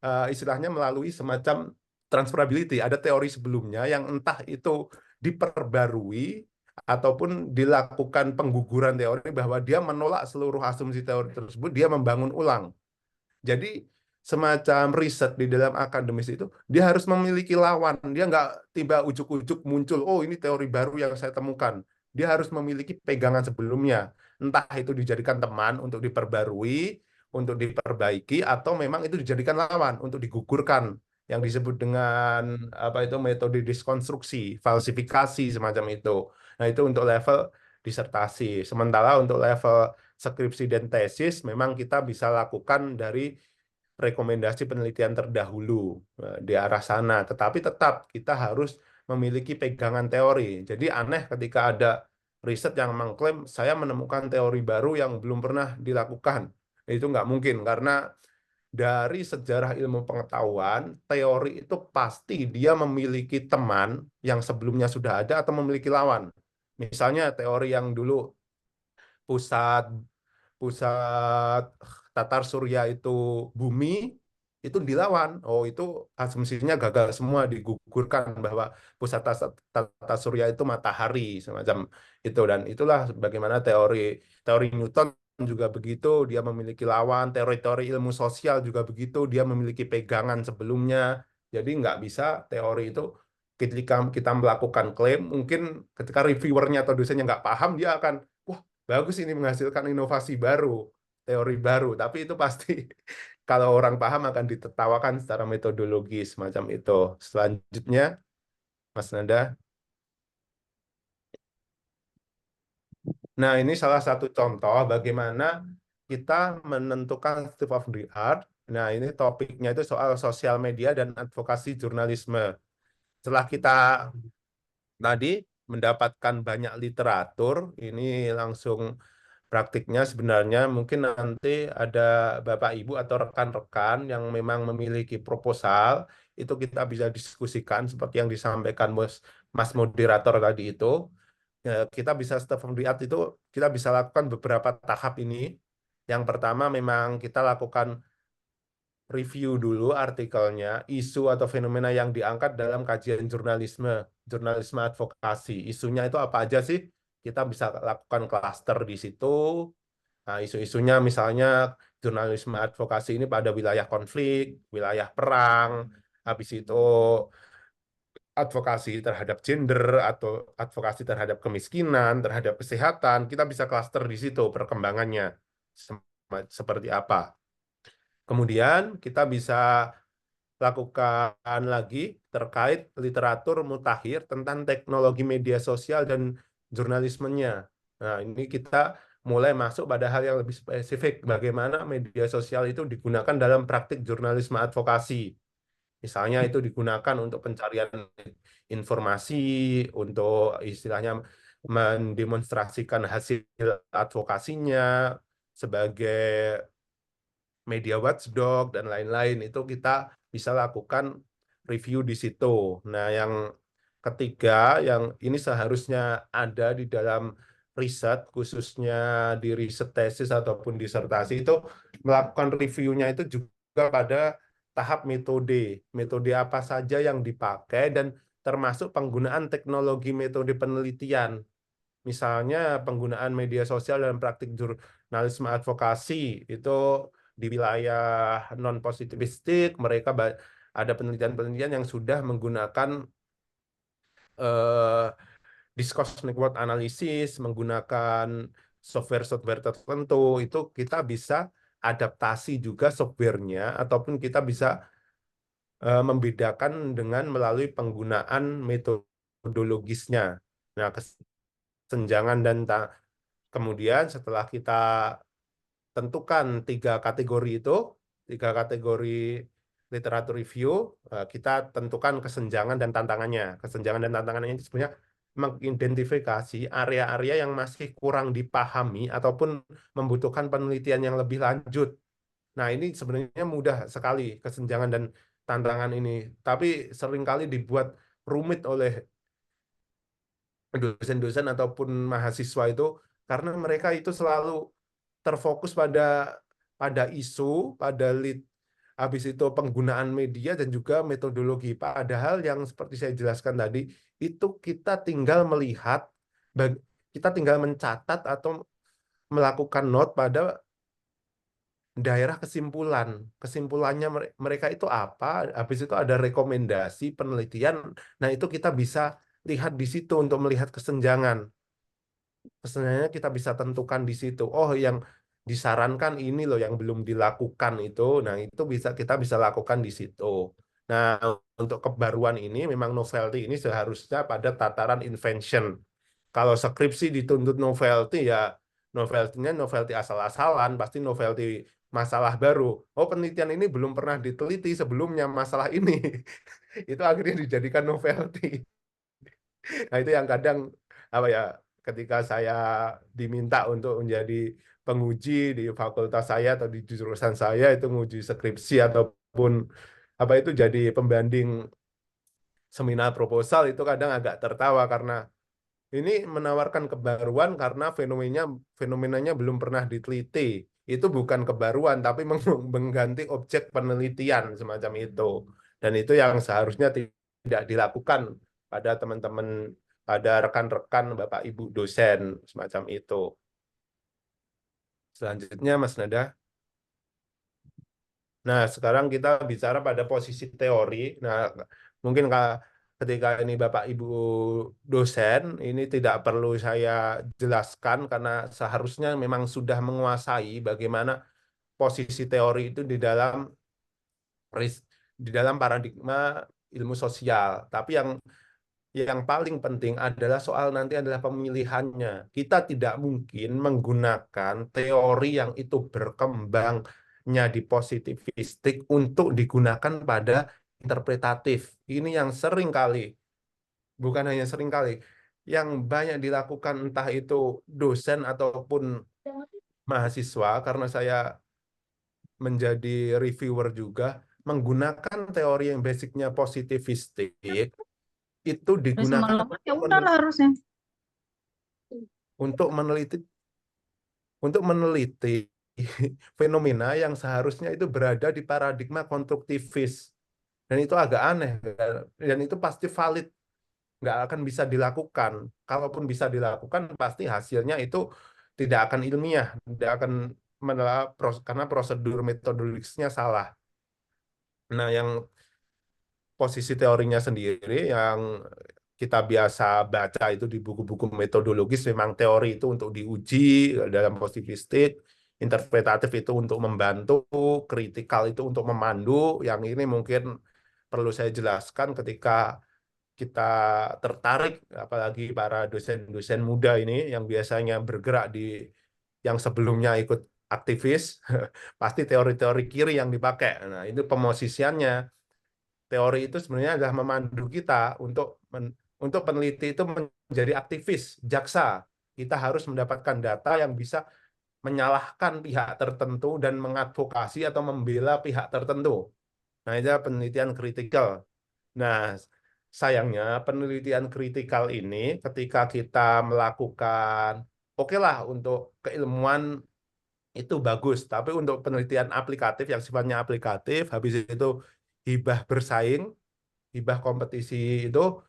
istilahnya melalui semacam transferability. Ada teori sebelumnya yang entah itu diperbarui ataupun dilakukan pengguguran teori bahwa dia menolak seluruh asumsi teori tersebut, dia membangun ulang. Jadi semacam riset di dalam akademis itu dia harus memiliki lawan. Dia nggak tiba ujuk-ujuk muncul, oh ini teori baru yang saya temukan. Dia harus memiliki pegangan sebelumnya. Entah itu dijadikan teman untuk diperbarui, untuk diperbaiki, atau memang itu dijadikan lawan untuk digugurkan. Yang disebut dengan apa itu metode diskonstruksi, falsifikasi semacam itu. Nah itu untuk level disertasi. Sementara untuk level skripsi dan tesis memang kita bisa lakukan dari rekomendasi penelitian terdahulu di arah sana. Tetapi tetap kita harus memiliki pegangan teori. Jadi aneh ketika ada riset yang mengklaim saya menemukan teori baru yang belum pernah dilakukan. Itu nggak mungkin karena dari sejarah ilmu pengetahuan, teori itu pasti dia memiliki teman yang sebelumnya sudah ada atau memiliki lawan. Misalnya teori yang dulu pusat pusat tatar surya itu bumi itu dilawan. Oh, itu asumsinya gagal semua, digugurkan bahwa pusat tata surya itu matahari semacam itu. Dan itulah bagaimana teori teori Newton juga begitu, dia memiliki lawan. Teori-teori ilmu sosial juga begitu, dia memiliki pegangan sebelumnya. Jadi nggak bisa teori itu ketika kita melakukan klaim, mungkin ketika reviewernya atau dosennya nggak paham, dia akan, wah bagus ini menghasilkan inovasi baru, teori baru. Tapi itu pasti kalau orang paham akan ditertawakan secara metodologis semacam itu. Selanjutnya, Mas Nanda. Nah, ini salah satu contoh bagaimana kita menentukan state of the art. Nah, ini topiknya itu soal sosial media dan advokasi jurnalisme. Setelah kita tadi mendapatkan banyak literatur, ini langsung praktiknya sebenarnya mungkin nanti ada Bapak Ibu atau rekan-rekan yang memang memiliki proposal, itu kita bisa diskusikan seperti yang disampaikan Mas moderator tadi itu. Ya, kita bisa step from the art itu kita bisa lakukan beberapa tahap ini. Yang pertama memang kita lakukan review dulu artikelnya, isu atau fenomena yang diangkat dalam kajian jurnalisme, jurnalisme advokasi. Isunya itu apa aja sih? Kita bisa lakukan klaster di situ. Nah, isu-isunya misalnya jurnalisme advokasi ini pada wilayah konflik, wilayah perang, habis itu advokasi terhadap gender atau advokasi terhadap kemiskinan, terhadap kesehatan, kita bisa klaster di situ perkembangannya seperti apa. Kemudian kita bisa lakukan lagi terkait literatur mutakhir tentang teknologi media sosial dan jurnalismenya. Nah, ini kita mulai masuk pada hal yang lebih spesifik, bagaimana media sosial itu digunakan dalam praktik jurnalisme advokasi. Misalnya itu digunakan untuk pencarian informasi, untuk istilahnya mendemonstrasikan hasil advokasinya sebagai media watchdog dan lain-lain. Itu kita bisa lakukan review di situ. Nah, yang ketiga, yang ini seharusnya ada di dalam riset, khususnya di riset tesis ataupun disertasi itu melakukan reviewnya itu juga pada tahap metode. Metode apa saja yang dipakai dan termasuk penggunaan teknologi metode penelitian. Misalnya penggunaan media sosial dalam praktik jurnalisme advokasi itu di wilayah non-positivistik, mereka ada penelitian-penelitian yang sudah menggunakan eh, discourse network analysis, menggunakan software-software tertentu, itu kita bisa adaptasi juga softwarenya, ataupun kita bisa membedakan dengan melalui penggunaan metodologisnya. Nah, kesenjangan dan kemudian setelah kita tentukan tiga kategori literatur review, kita tentukan kesenjangan dan tantangannya. Kesenjangan dan tantangannya ini sebenarnya mengidentifikasi area-area yang masih kurang dipahami ataupun membutuhkan penelitian yang lebih lanjut. Nah, ini sebenarnya mudah sekali kesenjangan dan tantangan ini, tapi seringkali dibuat rumit oleh dosen-dosen ataupun mahasiswa itu karena mereka itu selalu terfokus pada pada isu, pada habis itu penggunaan media dan juga metodologi. Padahal yang seperti saya jelaskan tadi, itu kita tinggal melihat, kita tinggal mencatat atau melakukan note pada daerah kesimpulan. Kesimpulannya mereka itu apa, habis itu ada rekomendasi penelitian. Nah, itu kita bisa lihat di situ untuk melihat kesenjangan. Sebenarnya kita bisa tentukan di situ. Oh, yang disarankan ini loh yang belum dilakukan itu. Nah, itu kita bisa lakukan di situ. Nah, untuk kebaruan ini memang novelty ini seharusnya pada tataran invention. Kalau skripsi dituntut novelty ya novelty-nya novelty asal-asalan, pasti novelty masalah baru. Oh, penelitian ini belum pernah diteliti sebelumnya masalah ini. Itu akhirnya dijadikan novelty. Nah, itu yang kadang apa ya, ketika saya diminta untuk menjadi penguji di fakultas saya atau di jurusan saya itu menguji skripsi ataupun apa itu jadi pembanding seminar proposal itu kadang agak tertawa karena ini menawarkan kebaruan karena fenomenanya belum pernah diteliti. Itu bukan kebaruan tapi mengganti objek penelitian semacam itu. Dan itu yang seharusnya tidak dilakukan pada teman-teman, pada rekan-rekan Bapak Ibu dosen semacam itu. Selanjutnya Mas Nada. Nah, sekarang kita bicara pada posisi teori. Nah, mungkin ketika ini Bapak Ibu dosen, ini tidak perlu saya jelaskan karena seharusnya memang sudah menguasai bagaimana posisi teori itu di dalam paradigma ilmu sosial. Tapi yang paling penting adalah soal nanti adalah pemilihannya. Kita tidak mungkin menggunakan teori yang itu berkembangnya di positivistik untuk digunakan pada interpretatif. Ini yang sering kali, bukan hanya sering kali, yang banyak dilakukan entah itu dosen ataupun mahasiswa, karena saya menjadi reviewer juga, menggunakan teori yang basicnya positivistik, itu Udah sama digunakan lemot ya udahlah harusnya. untuk meneliti untuk meneliti fenomena yang seharusnya itu berada di paradigma konstruktivis, dan itu agak aneh dan itu pasti valid, nggak akan bisa dilakukan. Kalaupun bisa dilakukan pasti hasilnya itu tidak akan ilmiah, tidak akan karena prosedur metodologisnya salah. Nah, yang posisi teorinya sendiri yang kita biasa baca itu di buku-buku metodologis, memang teori itu untuk diuji dalam positivistik, interpretatif itu untuk membantu, kritikal itu untuk memandu. Yang ini mungkin perlu saya jelaskan ketika kita tertarik, apalagi para dosen-dosen muda ini yang biasanya bergerak di yang sebelumnya ikut aktivis, pasti teori-teori kiri yang dipakai. Nah, itu pemosisiannya. Teori itu sebenarnya adalah memandu kita untuk peneliti itu menjadi aktivis, jaksa. Kita harus mendapatkan data yang bisa menyalahkan pihak tertentu dan mengadvokasi atau membela pihak tertentu. Nah, itu penelitian kritikal. Nah, sayangnya penelitian kritikal ini ketika kita melakukan, oke lah untuk keilmuan itu bagus, tapi untuk penelitian aplikatif yang sifatnya aplikatif, habis itu hibah bersaing, hibah kompetisi itu,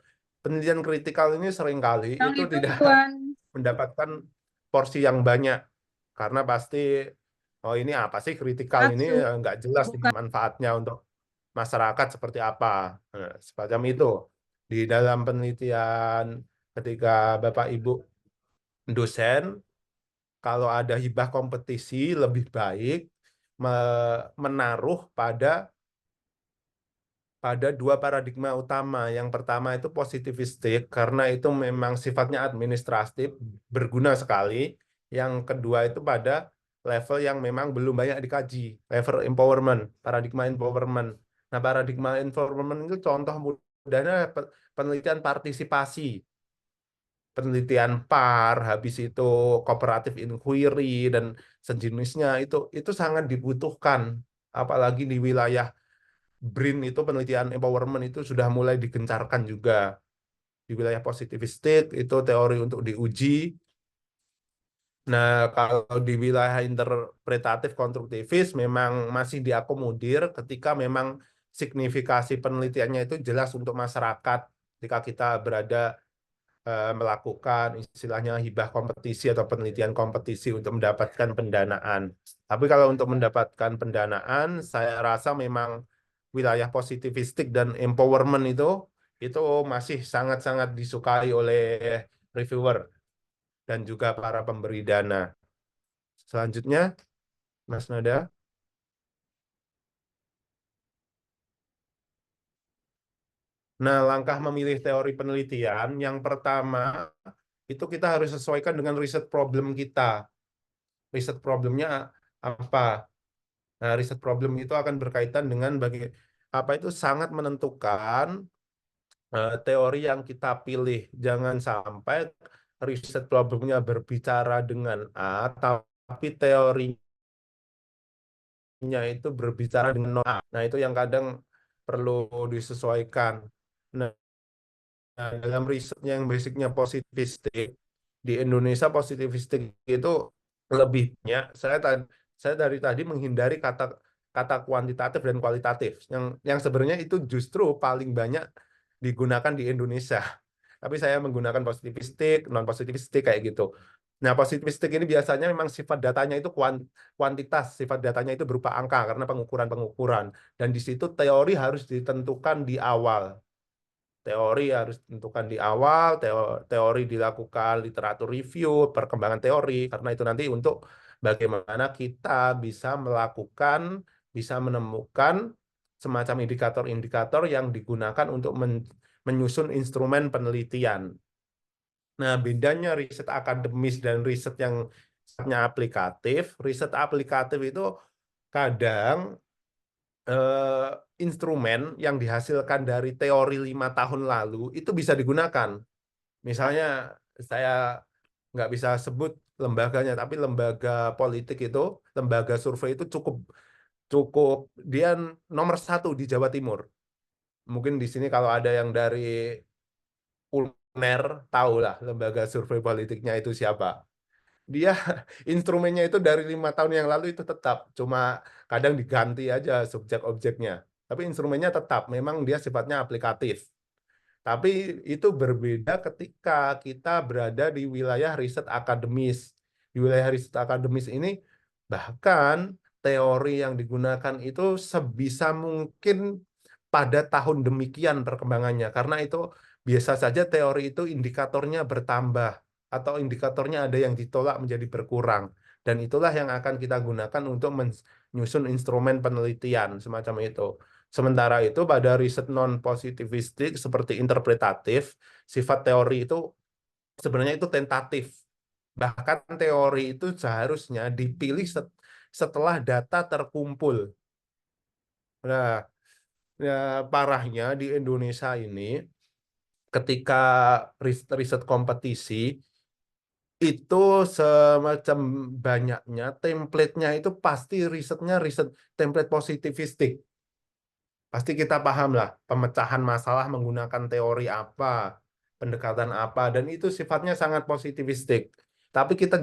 penelitian kritikal ini seringkali Yang itu itu tidak bukan mendapatkan porsi yang banyak karena pasti oh ini apa sih kritikal ini, nafsu, nggak jelas nih bukan manfaatnya untuk masyarakat seperti apa. Nah, semacam itu di dalam penelitian ketika Bapak Ibu dosen, kalau ada hibah kompetisi lebih baik menaruh pada dua paradigma utama. Yang pertama itu positivistik, karena itu memang sifatnya administratif, berguna sekali. Yang kedua itu pada level yang memang belum banyak dikaji, level empowerment, paradigma empowerment. Nah, paradigma empowerment itu contoh mudahnya penelitian partisipasi, penelitian PAR, habis itu cooperative inquiry dan sejenisnya itu sangat dibutuhkan, apalagi di wilayah BRIN itu penelitian empowerment itu sudah mulai digencarkan juga. Di wilayah positivistik itu teori untuk diuji Nah, kalau di wilayah interpretatif konstruktivis memang masih diakomodir ketika memang signifikasi penelitiannya itu jelas untuk masyarakat ketika kita berada melakukan istilahnya hibah kompetisi atau penelitian kompetisi untuk mendapatkan pendanaan. Tapi kalau untuk mendapatkan pendanaan, saya rasa memang wilayah positivistik dan empowerment itu masih sangat-sangat disukai oleh reviewer dan juga para pemberi dana. Selanjutnya, Mas Nada. Nah, langkah memilih teori penelitian yang pertama itu kita harus sesuaikan dengan riset problem kita. Riset problemnya apa? Nah, riset problem itu akan berkaitan dengan apa itu sangat menentukan teori yang kita pilih. Jangan sampai riset problemnya berbicara dengan A, tapi teorinya itu berbicara dengan non A. Nah, itu yang kadang perlu disesuaikan. Nah, dalam risetnya yang basicnya positivistik, di Indonesia positivistik itu lebihnya, saya dari tadi menghindari kata kata kuantitatif dan kualitatif, yang sebenarnya itu justru paling banyak digunakan di Indonesia. Tapi saya menggunakan positivistik, non positivistik kayak gitu. Nah, positivistik ini biasanya memang sifat datanya itu kuantitas, sifat datanya itu berupa angka karena pengukuran-pengukuran. Dan di situ teori harus ditentukan di awal. Teori harus ditentukan di awal, teori dilakukan literatur review, perkembangan teori, karena itu nanti untuk bagaimana kita bisa melakukan, bisa menemukan semacam indikator-indikator yang digunakan untuk menyusun instrumen penelitian. Nah, bedanya riset akademis dan riset yang sifatnya aplikatif, riset aplikatif itu kadang eh, instrumen yang dihasilkan dari teori 5 tahun lalu itu bisa digunakan. Misalnya saya nggak bisa sebut lembaganya, tapi lembaga politik itu, lembaga survei itu cukup cukup dia nomor satu di Jawa Timur. Mungkin di sini kalau ada yang dari UNER, tahulah lembaga survei politiknya itu siapa. Dia instrumennya itu dari 5 tahun yang lalu itu tetap, cuma kadang diganti aja subjek objeknya. Tapi instrumennya tetap, memang dia sifatnya aplikatif. Tapi itu berbeda ketika kita berada di wilayah riset akademis. Di wilayah riset akademis ini bahkan teori yang digunakan itu sebisa mungkin pada tahun demikian perkembangannya. Karena itu biasa saja teori itu indikatornya bertambah atau indikatornya ada yang ditolak menjadi berkurang. Dan itulah yang akan kita gunakan untuk menyusun instrumen penelitian semacam itu. Sementara itu pada riset non-positivistik seperti interpretatif, sifat teori itu sebenarnya itu tentatif. Bahkan teori itu seharusnya dipilih setelah data terkumpul. Nah, ya, parahnya di Indonesia ini ketika riset kompetisi itu semacam banyaknya template-nya itu pasti risetnya riset template positivistik. Pasti kita paham lah pemecahan masalah menggunakan teori apa, pendekatan apa, dan itu sifatnya sangat positivistik. Tapi kita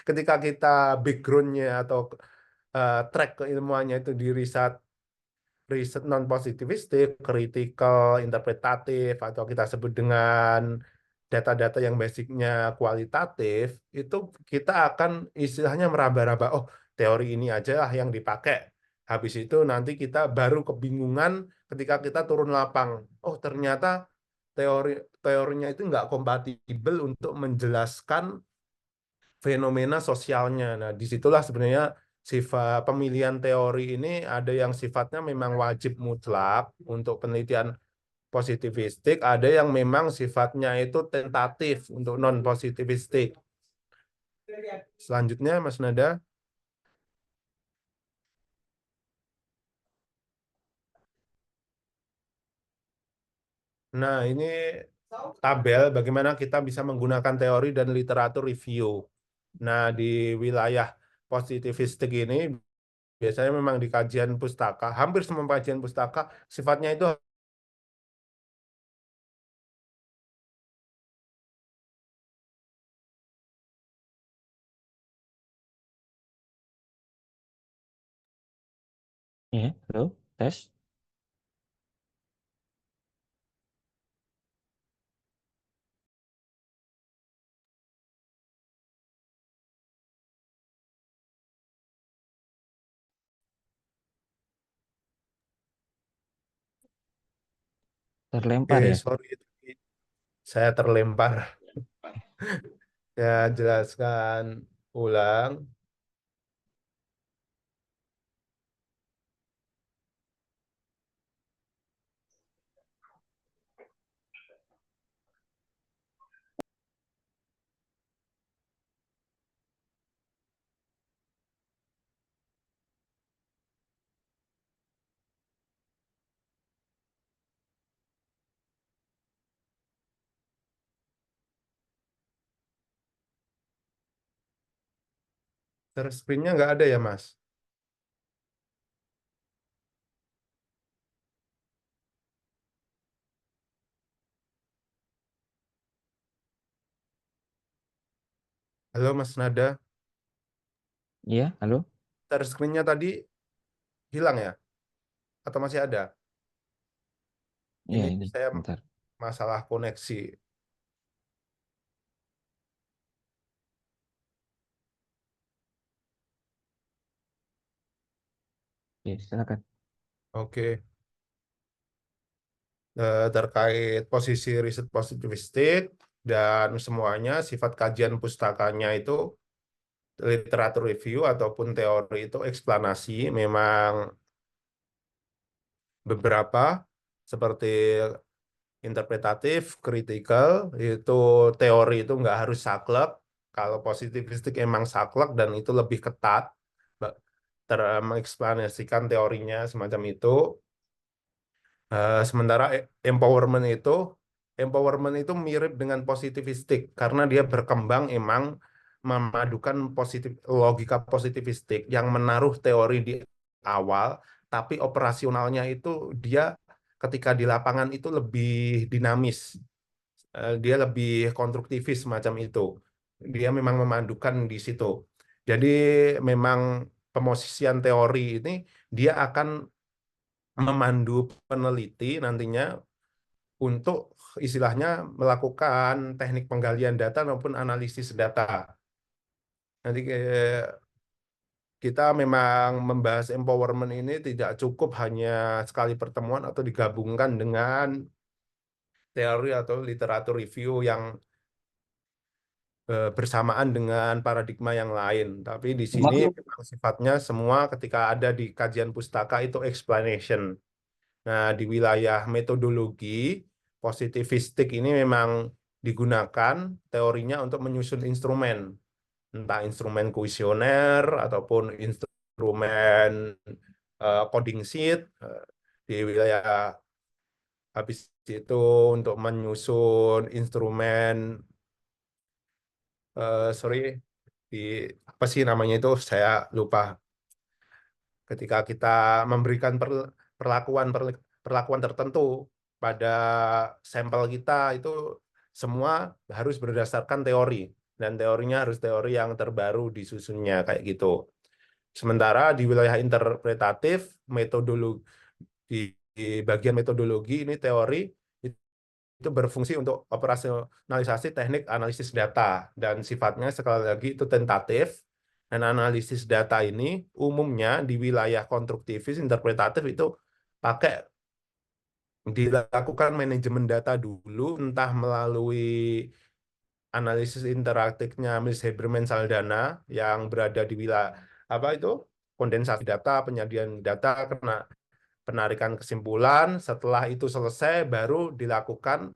ketika kita background-nya atau track keilmuannya itu di riset non positivistik, critical, interpretatif, atau kita sebut dengan data-data yang basicnya kualitatif, itu kita akan istilahnya meraba-raba, oh teori ini aja lah yang dipakai. Habis itu nanti kita baru kebingungan ketika kita turun lapang. Oh ternyata teori teorinya itu nggak kompatibel untuk menjelaskan fenomena sosialnya. Nah, disitulah sebenarnya sifat pemilihan teori ini ada yang sifatnya memang wajib mutlak untuk penelitian positivistik, ada yang memang sifatnya itu tentatif untuk non positivistik. Selanjutnya, Mas Nada. Nah, ini tabel bagaimana kita bisa menggunakan teori dan literatur review. Nah, di wilayah positivistik ini biasanya memang di kajian pustaka, hampir semua kajian pustaka sifatnya itu Ya, halo, tes. Oke, Terlempar ya. sorry, saya terlempar. Ya, jelaskan ulang. Share screen-nya nggak ada ya, Mas? Halo, Mas Nada. Iya, halo. Share screen-nya tadi hilang ya? Atau masih ada? Iya Ini ini, saya bentar. masalah koneksi. Oke, silakan. Oke. Terkait posisi riset positivistik dan semuanya sifat kajian pustakanya itu literatur review ataupun teori itu eksplanasi memang beberapa seperti interpretatif, kritikal itu teori itu nggak harus saklek. Kalau positivistik emang saklek dan itu lebih ketat mengeksplanasikan teorinya semacam itu. Sementara empowerment itu mirip dengan positivistik karena dia berkembang emang memadukan logika positivistik yang menaruh teori di awal, tapi operasionalnya itu dia ketika di lapangan itu lebih dinamis. Dia lebih konstruktivis semacam itu. Dia memang memadukan di situ. Jadi memang pemosisian teori ini dia akan memandu peneliti nantinya untuk istilahnya melakukan teknik penggalian data maupun analisis data. Nanti kita memang membahas empowerment ini tidak cukup hanya sekali pertemuan atau digabungkan dengan teori atau literatur review yang bersamaan dengan paradigma yang lain. Tapi di sini memang sifatnya semua ketika ada di kajian pustaka itu explanation. Nah, di wilayah metodologi, positivistik ini memang digunakan teorinya untuk menyusun instrumen, entah instrumen kuesioner ataupun instrumen coding sheet. Di wilayah habis itu untuk menyusun instrumen, sorry, di apa sih namanya itu, saya lupa. Ketika kita memberikan perlakuan tertentu pada sampel kita itu semua harus berdasarkan teori dan teorinya harus teori yang terbaru disusunnya kayak gitu. Sementara di wilayah interpretatif metodologi di bagian metodologi ini teori itu berfungsi untuk operasionalisasi teknik analisis data dan sifatnya sekali lagi itu tentatif. Dan analisis data ini umumnya di wilayah konstruktivis interpretatif itu pakai dilakukan manajemen data dulu, entah melalui analisis interaktifnya Miss Habermas Saldana yang berada di wilayah apa itu kondensasi data, penyajian data, kena penarikan kesimpulan. Setelah itu selesai, baru dilakukan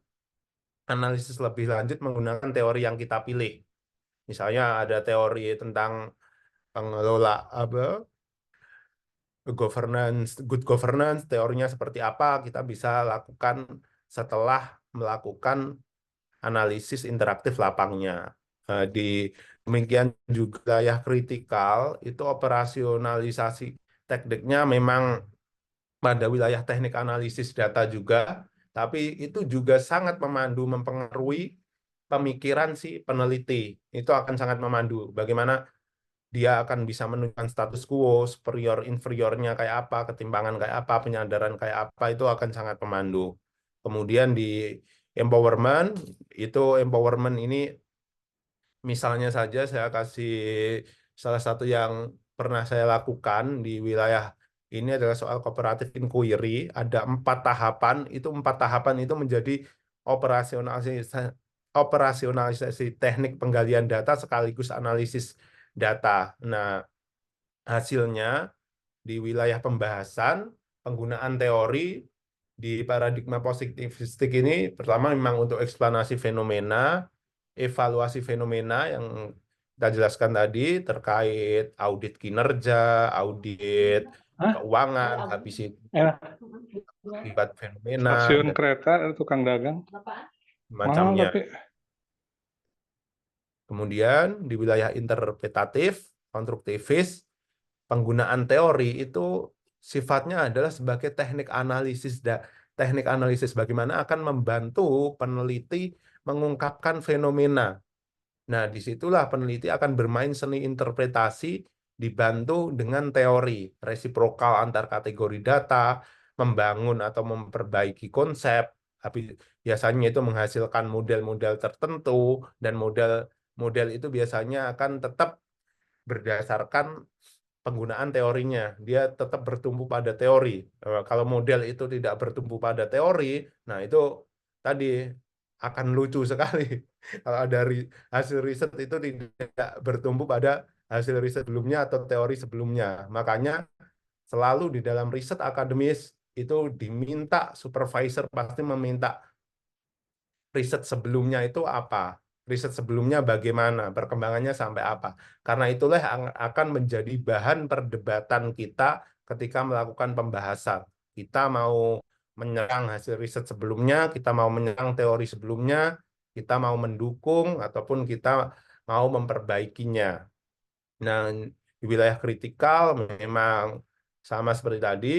analisis lebih lanjut menggunakan teori yang kita pilih. Misalnya ada teori tentang pengelola apa good governance, teorinya seperti apa, kita bisa lakukan setelah melakukan analisis interaktif lapangnya. Di demikian juga ya kritikal itu operasionalisasi tekniknya memang pada wilayah teknik analisis data juga, tapi itu juga sangat memandu, mempengaruhi pemikiran si peneliti. Itu akan sangat memandu. Bagaimana dia akan bisa menunjukkan status quo, superior inferiornya kayak apa, ketimpangan kayak apa, penyadaran kayak apa, itu akan sangat memandu. Kemudian di empowerment, itu empowerment ini misalnya saja saya kasih salah satu yang pernah saya lakukan di wilayah ini adalah soal cooperative inquiry. Ada 4 tahapan, itu 4 tahapan itu menjadi operasionalisasi operasionalisasi teknik penggalian data sekaligus analisis data. Nah, hasilnya di wilayah pembahasan penggunaan teori di paradigma positivistik ini pertama memang untuk eksplanasi fenomena, evaluasi fenomena yang kita jelaskan tadi terkait audit kinerja, audit Hah? keuangan, habis itu Ya, akibat fenomena stasiun dan kereta ada tukang dagang. Mahal semacamnya. tapi Kemudian di wilayah interpretatif, konstruktivis, penggunaan teori itu sifatnya adalah sebagai teknik analisis bagaimana akan membantu peneliti mengungkapkan fenomena. Nah, disitulah peneliti akan bermain seni interpretasi dibantu dengan teori resiprokal antar kategori data, membangun atau memperbaiki konsep, tapi biasanya itu menghasilkan model-model tertentu dan model-model itu biasanya akan tetap berdasarkan penggunaan teorinya. Dia tetap bertumpu pada teori. Kalau model itu tidak bertumpu pada teori, nah itu tadi akan lucu sekali. Kalau ada hasil riset itu tidak bertumpu pada hasil riset sebelumnya atau teori sebelumnya. Makanya selalu di dalam riset akademis itu diminta supervisor pasti meminta riset sebelumnya itu apa? Riset sebelumnya bagaimana? Perkembangannya sampai apa? Karena itulah yang akan menjadi bahan perdebatan kita ketika melakukan pembahasan. Kita mau menyerang hasil riset sebelumnya, kita mau menyerang teori sebelumnya, kita mau mendukung ataupun kita mau memperbaikinya. Nah, di wilayah kritikal memang sama seperti tadi,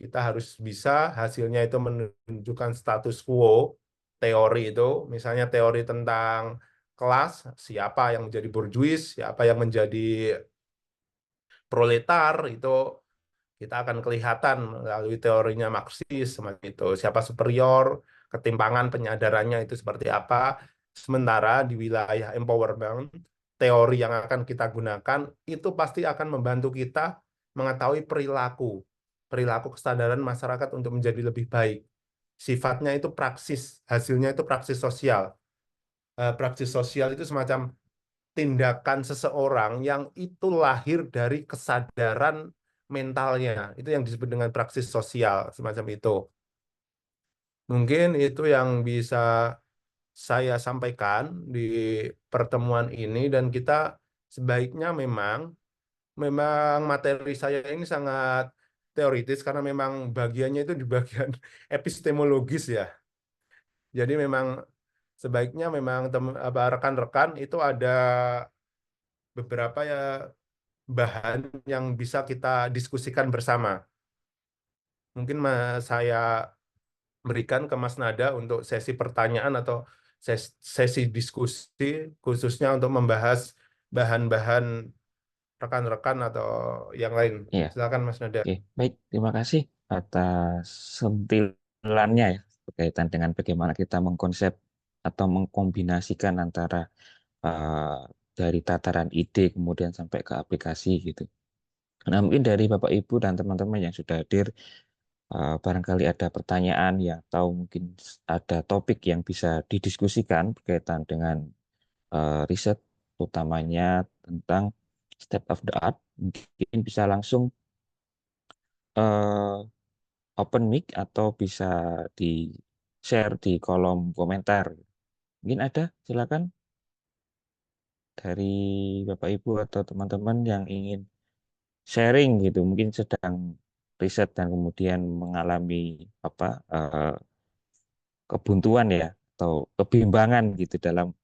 kita harus bisa hasilnya itu menunjukkan status quo teori itu, misalnya teori tentang kelas, siapa yang menjadi borjuis, siapa yang menjadi proletar, itu kita akan kelihatan melalui teorinya Marxis semacam itu. Siapa superior, ketimpangan penyadarannya itu seperti apa. Sementara di wilayah empowerment, teori yang akan kita gunakan itu pasti akan membantu kita mengetahui perilaku kesadaran masyarakat untuk menjadi lebih baik. Sifatnya itu praksis, hasilnya itu praksis sosial. Praksis sosial itu semacam tindakan seseorang yang itu lahir dari kesadaran mentalnya. Itu yang disebut dengan praksis sosial, semacam itu. Mungkin itu yang bisa saya sampaikan di pertemuan ini dan kita sebaiknya memang memang materi saya ini sangat teoritis karena memang bagiannya itu di bagian epistemologis ya. Jadi memang sebaiknya memang rekan-rekan itu ada beberapa ya bahan yang bisa kita diskusikan bersama. Mungkin saya berikan ke Mas Nada untuk sesi pertanyaan atau sesi diskusi khususnya untuk membahas bahan-bahan rekan-rekan atau yang lain. Iya, Silakan Mas Nada. oke. Baik, terima kasih atas sentilannya ya berkaitan dengan bagaimana kita mengkonsep atau mengkombinasikan antara eh, dari tataran ide kemudian sampai ke aplikasi gitu. Nah, mungkin dari Bapak Ibu dan teman-teman yang sudah hadir, barangkali ada pertanyaan ya atau mungkin ada topik yang bisa didiskusikan berkaitan dengan riset, utamanya tentang state of the art. Mungkin bisa langsung eh, open mic atau bisa di share di kolom komentar. Mungkin ada, silakan dari Bapak Ibu atau teman-teman yang ingin sharing gitu, mungkin sedang riset dan kemudian mengalami apa kebuntuan ya atau kebimbangan gitu dalam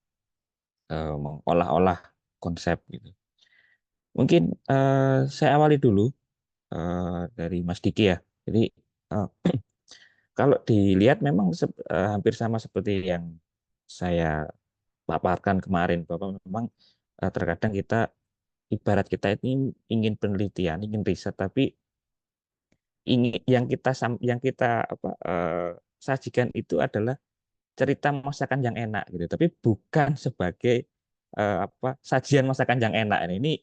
mengolah-olah konsep gitu. Mungkin saya awali dulu dari Mas Diki ya. Jadi eh, kalau dilihat memang hampir sama seperti yang saya paparkan kemarin, bahwa memang terkadang kita ibarat kita ini ingin penelitian, ingin riset, tapi yang kita sajikan itu adalah cerita masakan yang enak gitu, tapi bukan sebagai sajian masakan yang enak. Nah, ini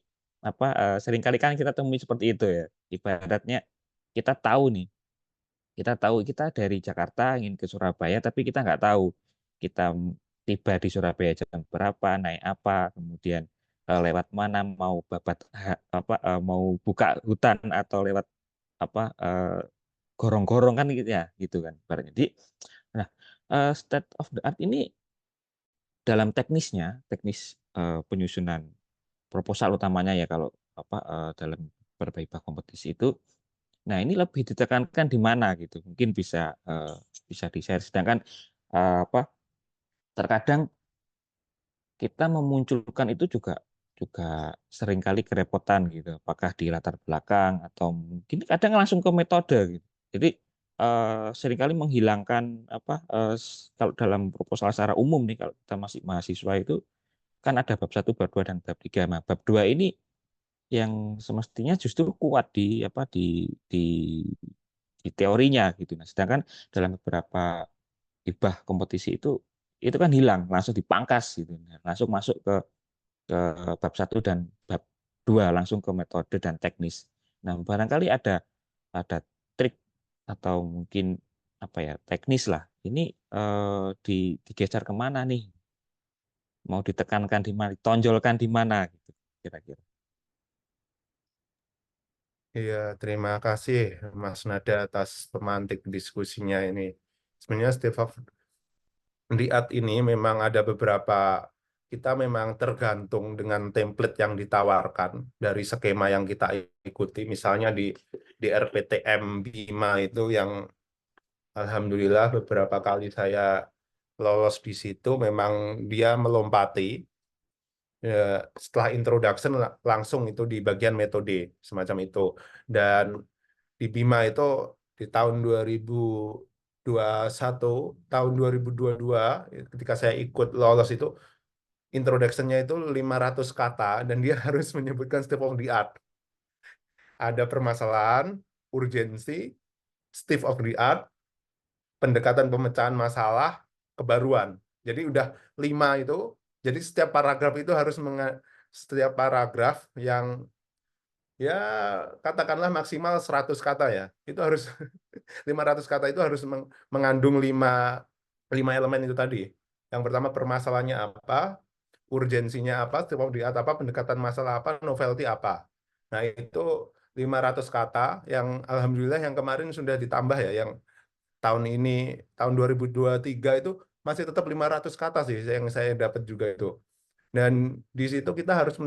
seringkali kan kita temui seperti itu ya. Ibaratnya kita tahu nih, kita dari Jakarta ingin ke Surabaya, tapi kita nggak tahu kita tiba di Surabaya jam berapa, naik apa, kemudian lewat mana, mau mau buka hutan atau lewat apa gorong-gorong kan gitu ya, gitu kan ibaratnya. Jadi, nah, state of the art ini dalam teknis penyusunan proposal utamanya ya, kalau dalam berbagai kompetisi itu. Nah, ini lebih ditekankan di mana gitu. Mungkin bisa di-share. Sedangkan terkadang kita memunculkan itu juga juga seringkali kerepotan gitu. Apakah di latar belakang atau mungkin kadang langsung ke metode gitu. Jadi seringkali menghilangkan kalau dalam proposal secara umum nih, kalau kita masih mahasiswa itu kan ada bab satu, bab 2 dan bab 3. Nah, bab 2 ini yang semestinya justru kuat di teorinya gitu. Nah, sedangkan dalam beberapa hibah kompetisi itu kan hilang, langsung dipangkas gitu. Nah, langsung masuk ke bab satu dan bab 2, langsung ke metode dan teknis. Nah, barangkali ada trik atau mungkin teknis lah. Ini digeser kemana nih? Mau ditekankan di mana? Ditonjolkan di mana gitu kira-kira. Iya, terima kasih Mas Nada atas pemantik diskusinya ini. Sebenarnya Steve of the Art ini memang ada beberapa, kita memang tergantung dengan template yang ditawarkan dari skema yang kita ikuti. Misalnya di RPTM Bima itu yang alhamdulillah beberapa kali saya lolos di situ, memang dia melompati. Setelah introduction langsung itu di bagian metode semacam itu. Dan di Bima itu di tahun 2021, tahun 2022 ketika saya ikut lolos itu, introduction-nya itu 500 kata dan dia harus menyebutkan state of the art. Ada permasalahan, urgensi, state of the art, pendekatan pemecahan masalah, kebaruan. Jadi udah 5 itu. Jadi setiap paragraf itu harus setiap paragraf yang ya katakanlah maksimal 100 kata ya. Itu harus 500 kata itu harus mengandung 5 elemen itu tadi. Yang pertama permasalahannya apa, urgensinya apa, state of the art apa, pendekatan masalah apa, novelty apa. Nah, itu 500 kata yang alhamdulillah yang kemarin sudah ditambah ya, yang tahun ini, tahun 2023 itu masih tetap 500 kata sih yang saya dapat juga itu. Dan di situ kita harus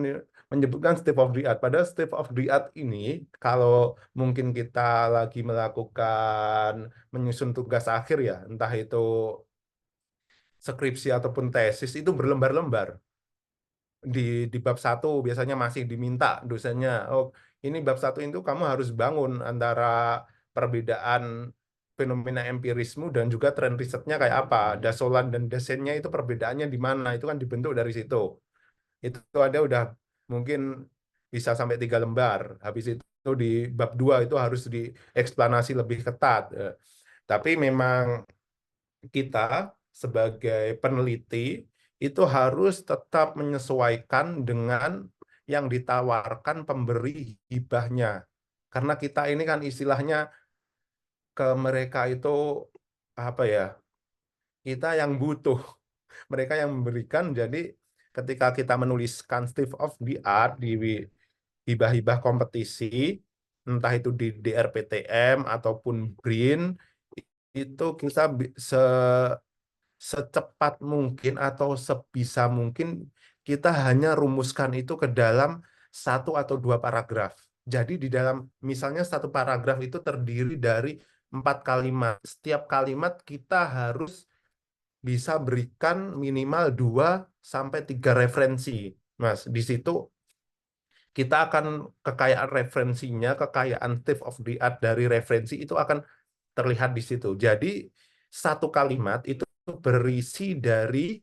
menyebutkan state of the art. Padahal state of the art ini, kalau mungkin kita lagi melakukan menyusun tugas akhir ya, entah itu skripsi ataupun tesis, itu berlembar-lembar. Di bab satu biasanya masih diminta dosennya, oh ini bab satu itu kamu harus bangun antara perbedaan fenomena empirismu dan juga tren risetnya kayak apa. Dasolan dan desainnya itu perbedaannya di mana, itu kan dibentuk dari situ. Itu ada udah mungkin bisa sampai 3 lembar. Habis itu di bab 2 itu harus dieksplanasi lebih ketat. Tapi memang kita sebagai peneliti itu harus tetap menyesuaikan dengan yang ditawarkan pemberi hibahnya. Karena kita ini kan istilahnya ke mereka itu apa ya? Kita yang butuh, mereka yang memberikan. Jadi ketika kita menuliskan State of the Art di hibah-hibah kompetisi, entah itu di DRPTM ataupun BRIN, itu kita secepat mungkin atau sebisa mungkin kita hanya rumuskan itu ke dalam 1 atau 2 paragraf. Jadi di dalam misalnya 1 paragraf itu terdiri dari 4 kalimat. Setiap kalimat kita harus bisa berikan minimal 2 sampai 3 referensi. Mas, di situ kita akan kekayaan referensinya, kekayaan state of the art dari referensi itu akan terlihat di situ. Jadi 1 kalimat itu berisi dari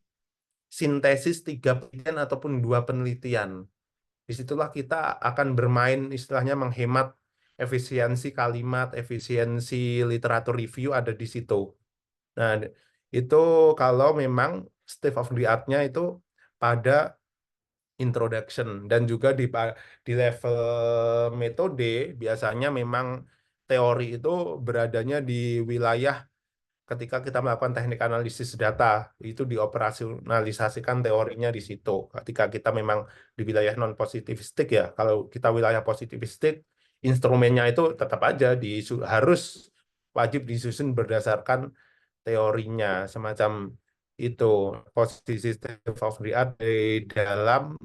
sintesis 3 penelitian ataupun 2 penelitian. Disitulah kita akan bermain istilahnya menghemat efisiensi kalimat, efisiensi literatur review ada di situ. Nah, itu kalau memang state of the art-nya itu pada introduction dan juga di level metode biasanya memang teori itu beradanya di wilayah ketika kita melakukan teknik analisis data itu dioperasionalisasikan teorinya di situ. Ketika kita memang di wilayah non positivistik ya, kalau kita wilayah positivistik instrumennya itu tetap aja harus wajib disusun berdasarkan teorinya semacam itu posisi state of the art di dalam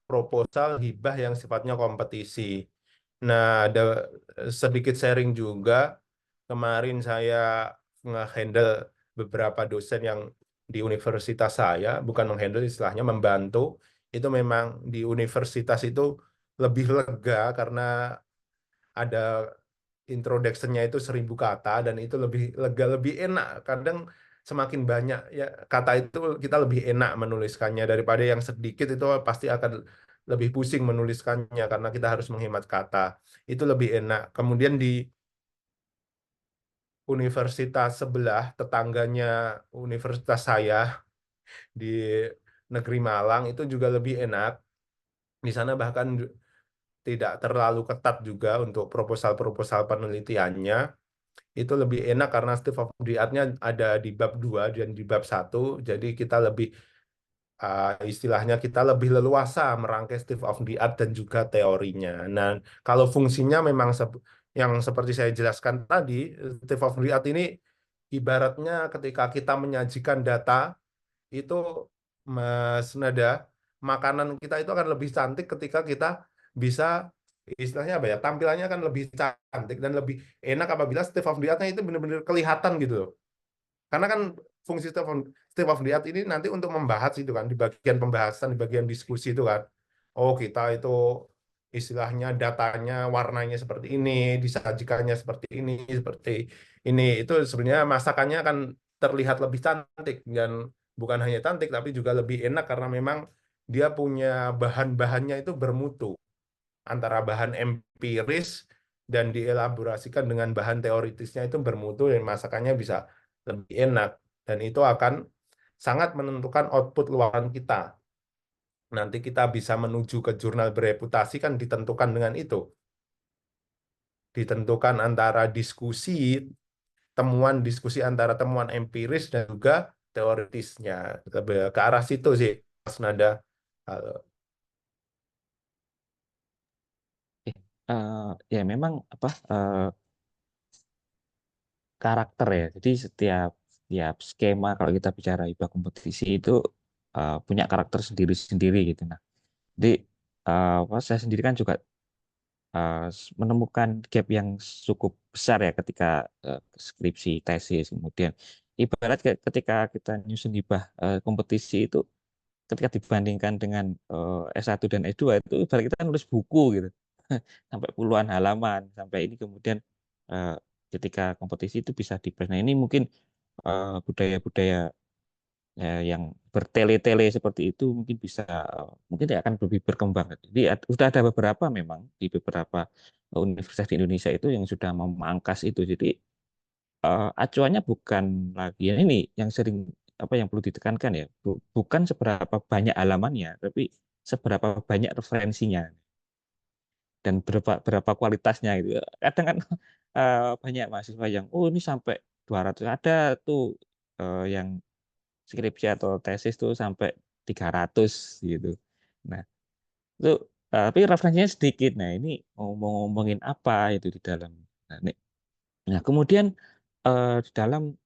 proposal hibah yang sifatnya kompetisi. Nah, ada sedikit sharing juga. Kemarin saya nge-handle beberapa dosen yang di universitas saya, bukan menghandle istilahnya membantu. Itu memang di universitas itu lebih lega karena ada introduction-nya itu 1.000 kata dan itu lebih lega, lebih enak. Kadang semakin banyak ya kata itu kita lebih enak menuliskannya daripada yang sedikit itu pasti akan lebih pusing menuliskannya karena kita harus menghemat kata. Itu lebih enak. Kemudian di universitas sebelah tetangganya universitas saya di Negeri Malang itu juga lebih enak. Di sana bahkan tidak terlalu ketat juga untuk proposal-proposal penelitiannya. Itu lebih enak karena state of the art-nya ada di bab 2 dan di bab 1. Jadi kita lebih istilahnya kita lebih leluasa merangkai state of the art dan juga teorinya. Nah, kalau fungsinya memang yang seperti saya jelaskan tadi, state of the art ini ibaratnya ketika kita menyajikan data itu Mas Nada, makanan kita itu akan lebih cantik ketika kita bisa istilahnya apa ya, tampilannya akan lebih cantik dan lebih enak apabila state of the art-nya itu benar-benar kelihatan gitu loh. Karena kan fungsi state of the art ini nanti untuk membahas itu kan, di bagian pembahasan, di bagian diskusi itu kan. Oh, kita itu istilahnya datanya warnanya seperti ini, disajikannya seperti ini, seperti ini. Itu sebenarnya masakannya akan terlihat lebih cantik dan bukan hanya cantik tapi juga lebih enak karena memang dia punya bahan-bahannya itu bermutu antara bahan empiris dan dielaborasikan dengan bahan teoritisnya itu bermutu dan masakannya bisa lebih enak dan itu akan sangat menentukan output luaran kita. Nanti kita bisa menuju ke jurnal bereputasi kan ditentukan dengan itu. Ditentukan antara temuan diskusi antara temuan empiris dan juga teoritisnya. Lebih ke arah situ sih, Mas Nada. Ya memang apa karakter ya. Jadi setiap setiap skema kalau kita bicara IPA kompetisi itu punya karakter sendiri-sendiri gitu. Nah, jadi saya sendiri kan juga menemukan gap yang cukup besar ya ketika skripsi, tesis, kemudian ibarat ketika kita nyusun hibah kompetisi itu ketika dibandingkan dengan S1 dan S2 itu ibarat kita nulis buku gitu sampai puluhan halaman sampai ini kemudian eh, ketika kompetisi itu bisa dibahas. Nah, ini mungkin budaya-budaya yang bertele-tele seperti itu mungkin bisa mungkin akan lebih berkembang. Jadi sudah ada beberapa memang di beberapa universitas di Indonesia itu yang sudah memangkas itu. Jadi acuannya bukan lagi yang ini yang sering apa yang perlu ditekankan ya, bukan seberapa banyak halamannya, tapi seberapa banyak referensinya dan berapa kualitasnya gitu. Kadang kan banyak mahasiswa yang oh ini sampai 200 ada tuh yang skripsi atau tesis tuh sampai 300 gitu. Nah, itu tapi referensinya sedikit. Nah, ini mau ngomongin apa itu di dalam. Nah, kemudian di dalam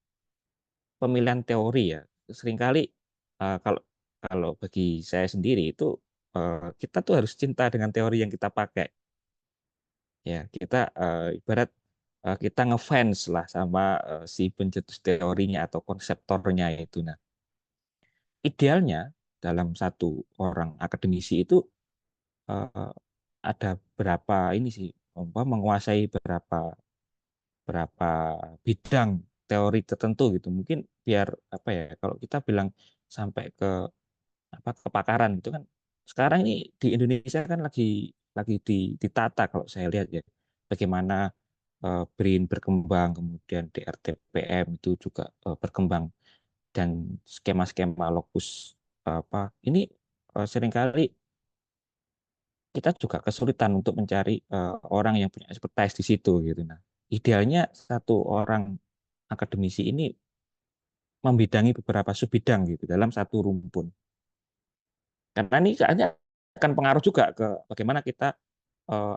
pemilihan teori ya, seringkali kalau kalau bagi saya sendiri itu kita tuh harus cinta dengan teori yang kita pakai. Ya, kita ibarat kita ngefans lah sama si pencetus teorinya atau konseptornya itu. Nah, idealnya dalam satu orang akademisi itu eh, ada berapa ini sih, menguasai berapa berapa bidang teori tertentu gitu. Mungkin biar apa ya, kalau kita bilang sampai ke apa kepakaran itu kan sekarang ini di Indonesia kan lagi ditata kalau saya lihat ya bagaimana BRIN berkembang, kemudian DRTPM itu juga berkembang dan skema-skema lokus apa ini seringkali kita juga kesulitan untuk mencari orang yang punya expertise di situ gitu. Nah, idealnya satu orang akademisi ini membidangi beberapa subbidang gitu dalam satu rumpun. Karena ini kayaknya akan pengaruh juga ke bagaimana kita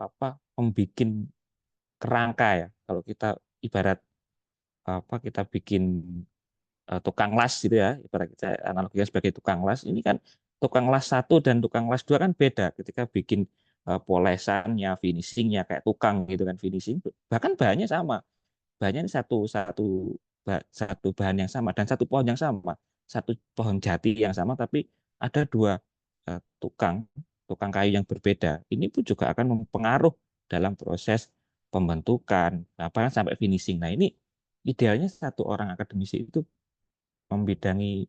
apa membuat kerangka ya. Kalau kita ibarat apa kita bikin tukang las gitu ya, ibarat kita analoginya sebagai tukang las. Ini kan tukang las satu dan tukang las dua kan beda ketika bikin polesannya, finishingnya kayak tukang gitu kan finishing. Bahkan bahannya sama, bahannya ini satu satu satu bahan yang sama dan satu pohon yang sama, satu pohon jati yang sama, tapi ada dua tukang tukang kayu yang berbeda. Ini pun juga akan mempengaruh dalam proses pembentukan, bahkan sampai finishing. Nah ini idealnya satu orang akademisi itu membidangi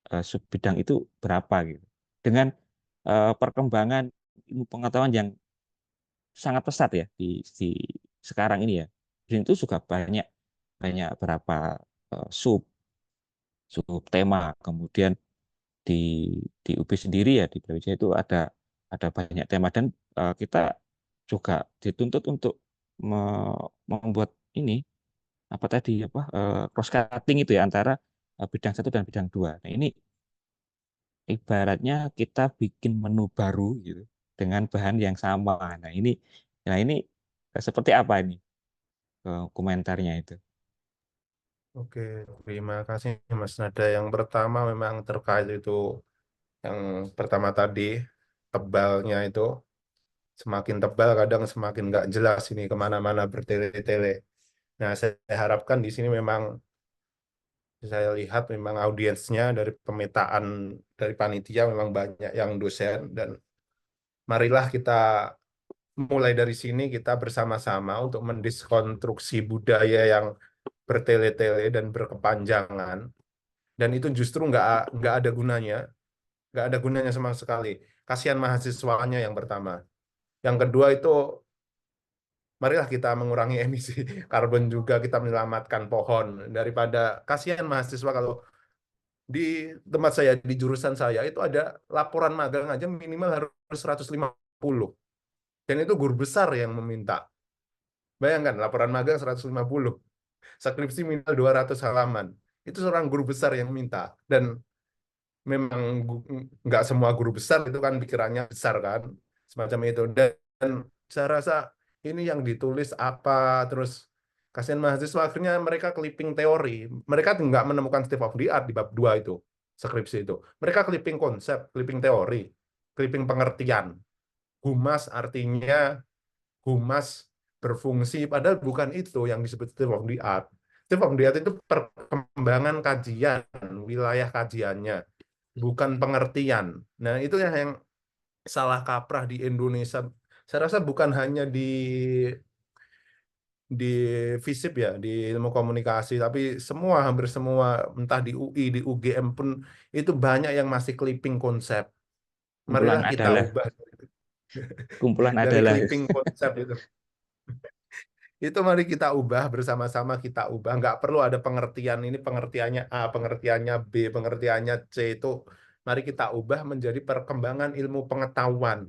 subbidang itu berapa gitu. Dengan perkembangan ilmu pengetahuan yang sangat pesat ya di sekarang ini ya. Dan itu juga banyak banyak berapa sub sub tema. Kemudian di di UB sendiri ya di Brawijaya itu ada banyak tema dan kita juga dituntut untuk membuat ini apa tadi apa cross cutting itu ya antara bidang satu dan bidang dua. Nah ini ibaratnya kita bikin menu baru gitu dengan bahan yang sama. Nah ini seperti apa ini komentarnya itu? Oke, terima kasih Mas Nada. Yang pertama memang terkait itu yang pertama tadi tebalnya itu semakin tebal kadang semakin nggak jelas ini kemana-mana bertele-tele. Nah, saya harapkan di sini memang saya lihat memang audiensnya dari pemetaan dari panitia memang banyak yang dosen dan marilah kita mulai dari sini kita bersama-sama untuk mendiskonstruksi budaya yang bertele-tele dan berkepanjangan dan itu justru nggak ada gunanya, nggak ada gunanya sama sekali. Kasihan mahasiswanya yang pertama. Yang kedua itu marilah kita mengurangi emisi karbon juga kita menyelamatkan pohon daripada kasihan mahasiswa kalau di tempat saya di jurusan saya itu ada laporan magang aja minimal harus 150 dan itu guru besar yang meminta. Bayangkan laporan magang 150, skripsi minimal 200 halaman. Itu seorang guru besar yang minta dan memang nggak semua guru besar itu kan pikirannya besar kan semacam itu dan saya rasa ini yang ditulis apa terus kasihan mahasiswa akhirnya mereka clipping teori mereka nggak menemukan state of the art di bab 2 itu skripsi itu mereka clipping konsep clipping teori clipping pengertian humas artinya humas berfungsi padahal bukan itu yang disebut state of the art. State of the art itu perkembangan kajian wilayah kajiannya bukan pengertian. Nah, itu yang salah kaprah di Indonesia. Saya rasa bukan hanya di FISIP ya, di ilmu komunikasi, tapi semua hampir semua entah di UI, di UGM pun itu banyak yang masih clipping konsep. Kumpulan Marilah kita adalah ubah kumpulan dari adalah clipping konsep itu. Itu mari kita ubah bersama-sama kita ubah. Nggak perlu ada pengertian ini pengertiannya A, pengertiannya B, pengertiannya C itu. Mari kita ubah menjadi perkembangan ilmu pengetahuan.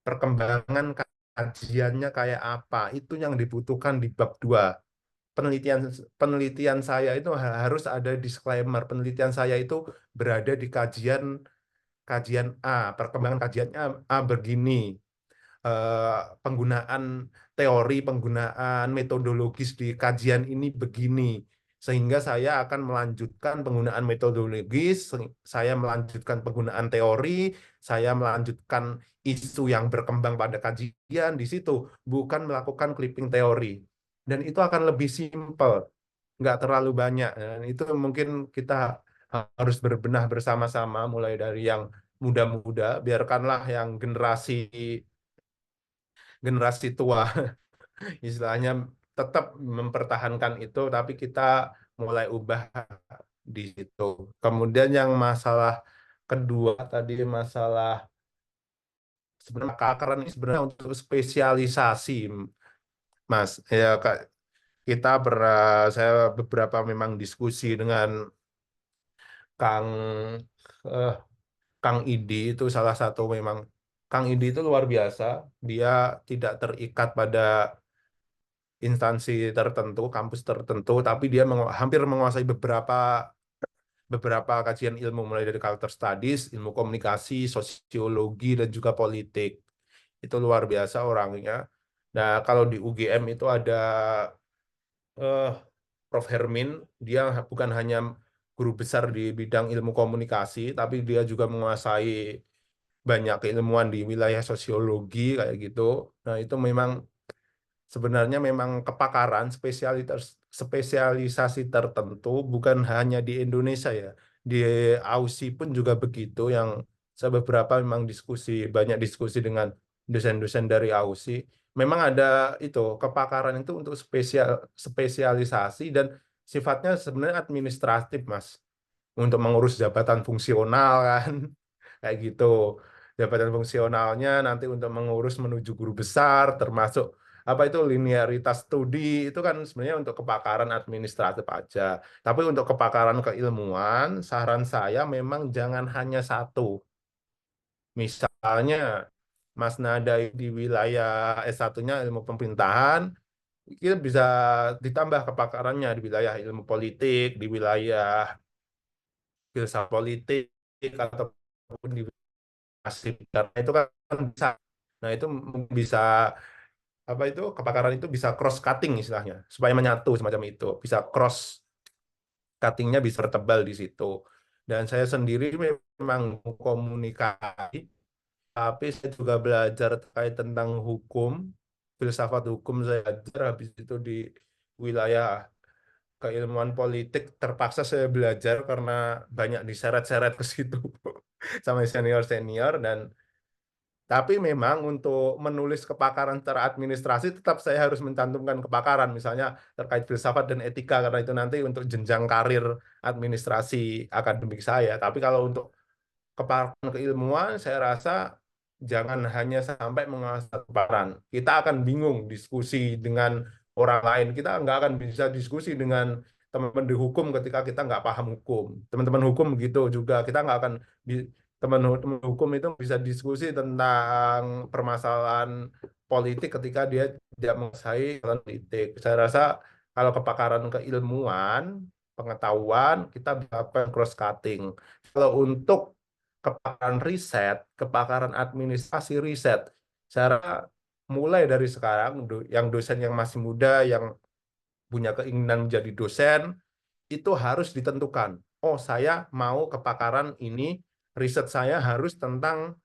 Perkembangan kajiannya kayak apa. Itu yang dibutuhkan di bab 2. Penelitian penelitian saya itu harus ada disclaimer. Penelitian saya itu berada di kajian kajian A. Perkembangan kajiannya A begini penggunaan teori, penggunaan metodologis di kajian ini begini. Sehingga saya akan melanjutkan penggunaan metodologis, saya melanjutkan penggunaan teori, saya melanjutkan isu yang berkembang pada kajian di situ, bukan melakukan clipping teori. Dan itu akan lebih simpel, nggak terlalu banyak. Dan itu mungkin kita harus berbenah bersama-sama, mulai dari yang muda-muda, biarkanlah yang generasi tua istilahnya tetap mempertahankan itu tapi kita mulai ubah di situ. Kemudian yang masalah kedua tadi masalah sebenarnya keakaran ini sebenarnya untuk spesialisasi, Mas. Ya, Kak, saya beberapa memang diskusi dengan Kang eh, Kang Idi itu salah satu memang Kang Idi itu luar biasa. Dia tidak terikat pada instansi tertentu, kampus tertentu, tapi dia hampir menguasai beberapa kajian ilmu mulai dari culture studies, ilmu komunikasi, sosiologi dan juga politik. Itu luar biasa orangnya. Nah, kalau di UGM itu ada eh, Prof. Hermin, dia bukan hanya guru besar di bidang ilmu komunikasi, tapi dia juga menguasai banyak keilmuan di wilayah sosiologi kayak gitu. Nah, itu memang sebenarnya memang kepakaran spesialisasi tertentu bukan hanya di Indonesia ya. Di Aussie pun juga begitu yang saya beberapa memang banyak diskusi dengan dosen-dosen dari Aussie. Memang ada itu kepakaran itu untuk spesialisasi dan sifatnya sebenarnya administratif, Mas. Untuk mengurus jabatan fungsional kan kayak gitu. Jabatan fungsionalnya nanti untuk mengurus menuju guru besar termasuk apa itu linearitas studi itu kan sebenarnya untuk kepakaran administratif aja. Tapi untuk kepakaran keilmuan, saran saya memang jangan hanya satu. Misalnya Mas Nada di wilayah S1-nya ilmu pemerintahan, kita bisa ditambah kepakarannya di wilayah ilmu politik, di wilayah filsafat politik, ataupun di wilayah karena itu kan bisa. Nah, itu bisa apa itu kepakaran itu bisa cross cutting istilahnya supaya menyatu semacam itu bisa cross cuttingnya bisa tertebal di situ dan saya sendiri memang komunikasi tapi saya juga belajar terkait tentang hukum filsafat hukum saya belajar habis itu di wilayah keilmuan politik terpaksa saya belajar karena banyak diseret-seret ke situ sama senior-senior dan tapi memang untuk menulis kepakaran secara administrasi tetap saya harus mencantumkan kepakaran misalnya terkait filsafat dan etika karena itu nanti untuk jenjang karir administrasi akademik saya. Tapi kalau untuk kepakaran keilmuan saya rasa jangan hanya sampai menguasai kepakaran. Kita akan bingung diskusi dengan orang lain. Kita nggak akan bisa diskusi dengan teman-teman di hukum ketika kita nggak paham hukum. Teman-teman hukum begitu juga. Kita nggak akan teman hukum itu bisa diskusi tentang permasalahan politik ketika dia tidak menguasai politik. Saya rasa kalau kepakaran keilmuan, pengetahuan, kita bisa cross cutting. Kalau untuk kepakaran riset, kepakaran administrasi riset, saya rasa mulai dari sekarang, yang dosen yang masih muda, yang punya keinginan menjadi dosen, itu harus ditentukan. Oh, saya mau kepakaran ini, riset saya harus tentang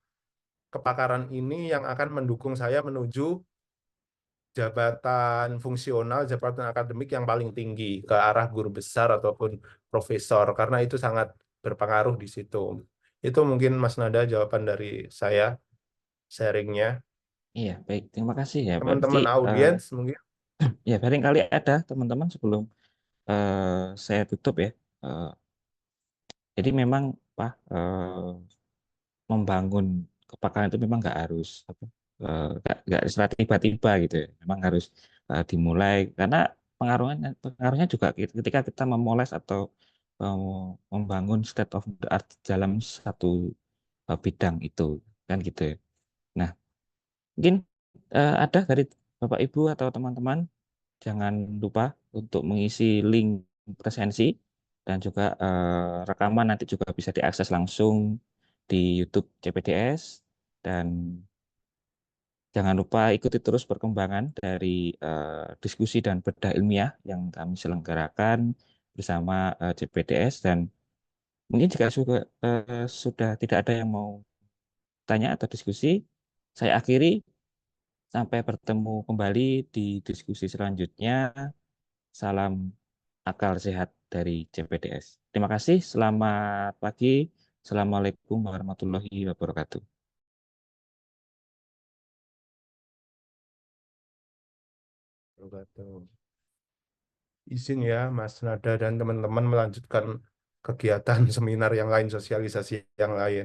kepakaran ini yang akan mendukung saya menuju jabatan fungsional, jabatan akademik yang paling tinggi ke arah guru besar ataupun profesor, karena itu sangat berpengaruh di situ. Itu mungkin Mas Nada jawaban dari saya sharingnya. Iya, baik. Terima kasih ya. Berarti, Teman-teman audiens mungkin. ya barangkali ada teman-teman sebelum saya tutup ya. Eh, jadi memang Pak, membangun kepakaran itu memang nggak harus apa, nggak secara tiba-tiba gitu ya. Memang harus dimulai karena pengaruhnya juga ketika kita memoles atau eh, membangun state of the art dalam satu bidang itu kan gitu ya. Nah, mungkin ada dari Bapak Ibu atau teman-teman jangan lupa untuk mengisi link presensi dan juga rekaman nanti juga bisa diakses langsung di YouTube CPDS dan jangan lupa ikuti terus perkembangan dari diskusi dan bedah ilmiah yang kami selenggarakan bersama CPDS dan mungkin jika sudah tidak ada yang mau tanya atau diskusi, saya akhiri sampai bertemu kembali di diskusi selanjutnya. Salam akal sehat dari CPDS. Terima kasih, selamat pagi. Assalamualaikum warahmatullahi wabarakatuh. Izin ya Mas Nada dan teman-teman melanjutkan kegiatan seminar yang lain, sosialisasi yang lain.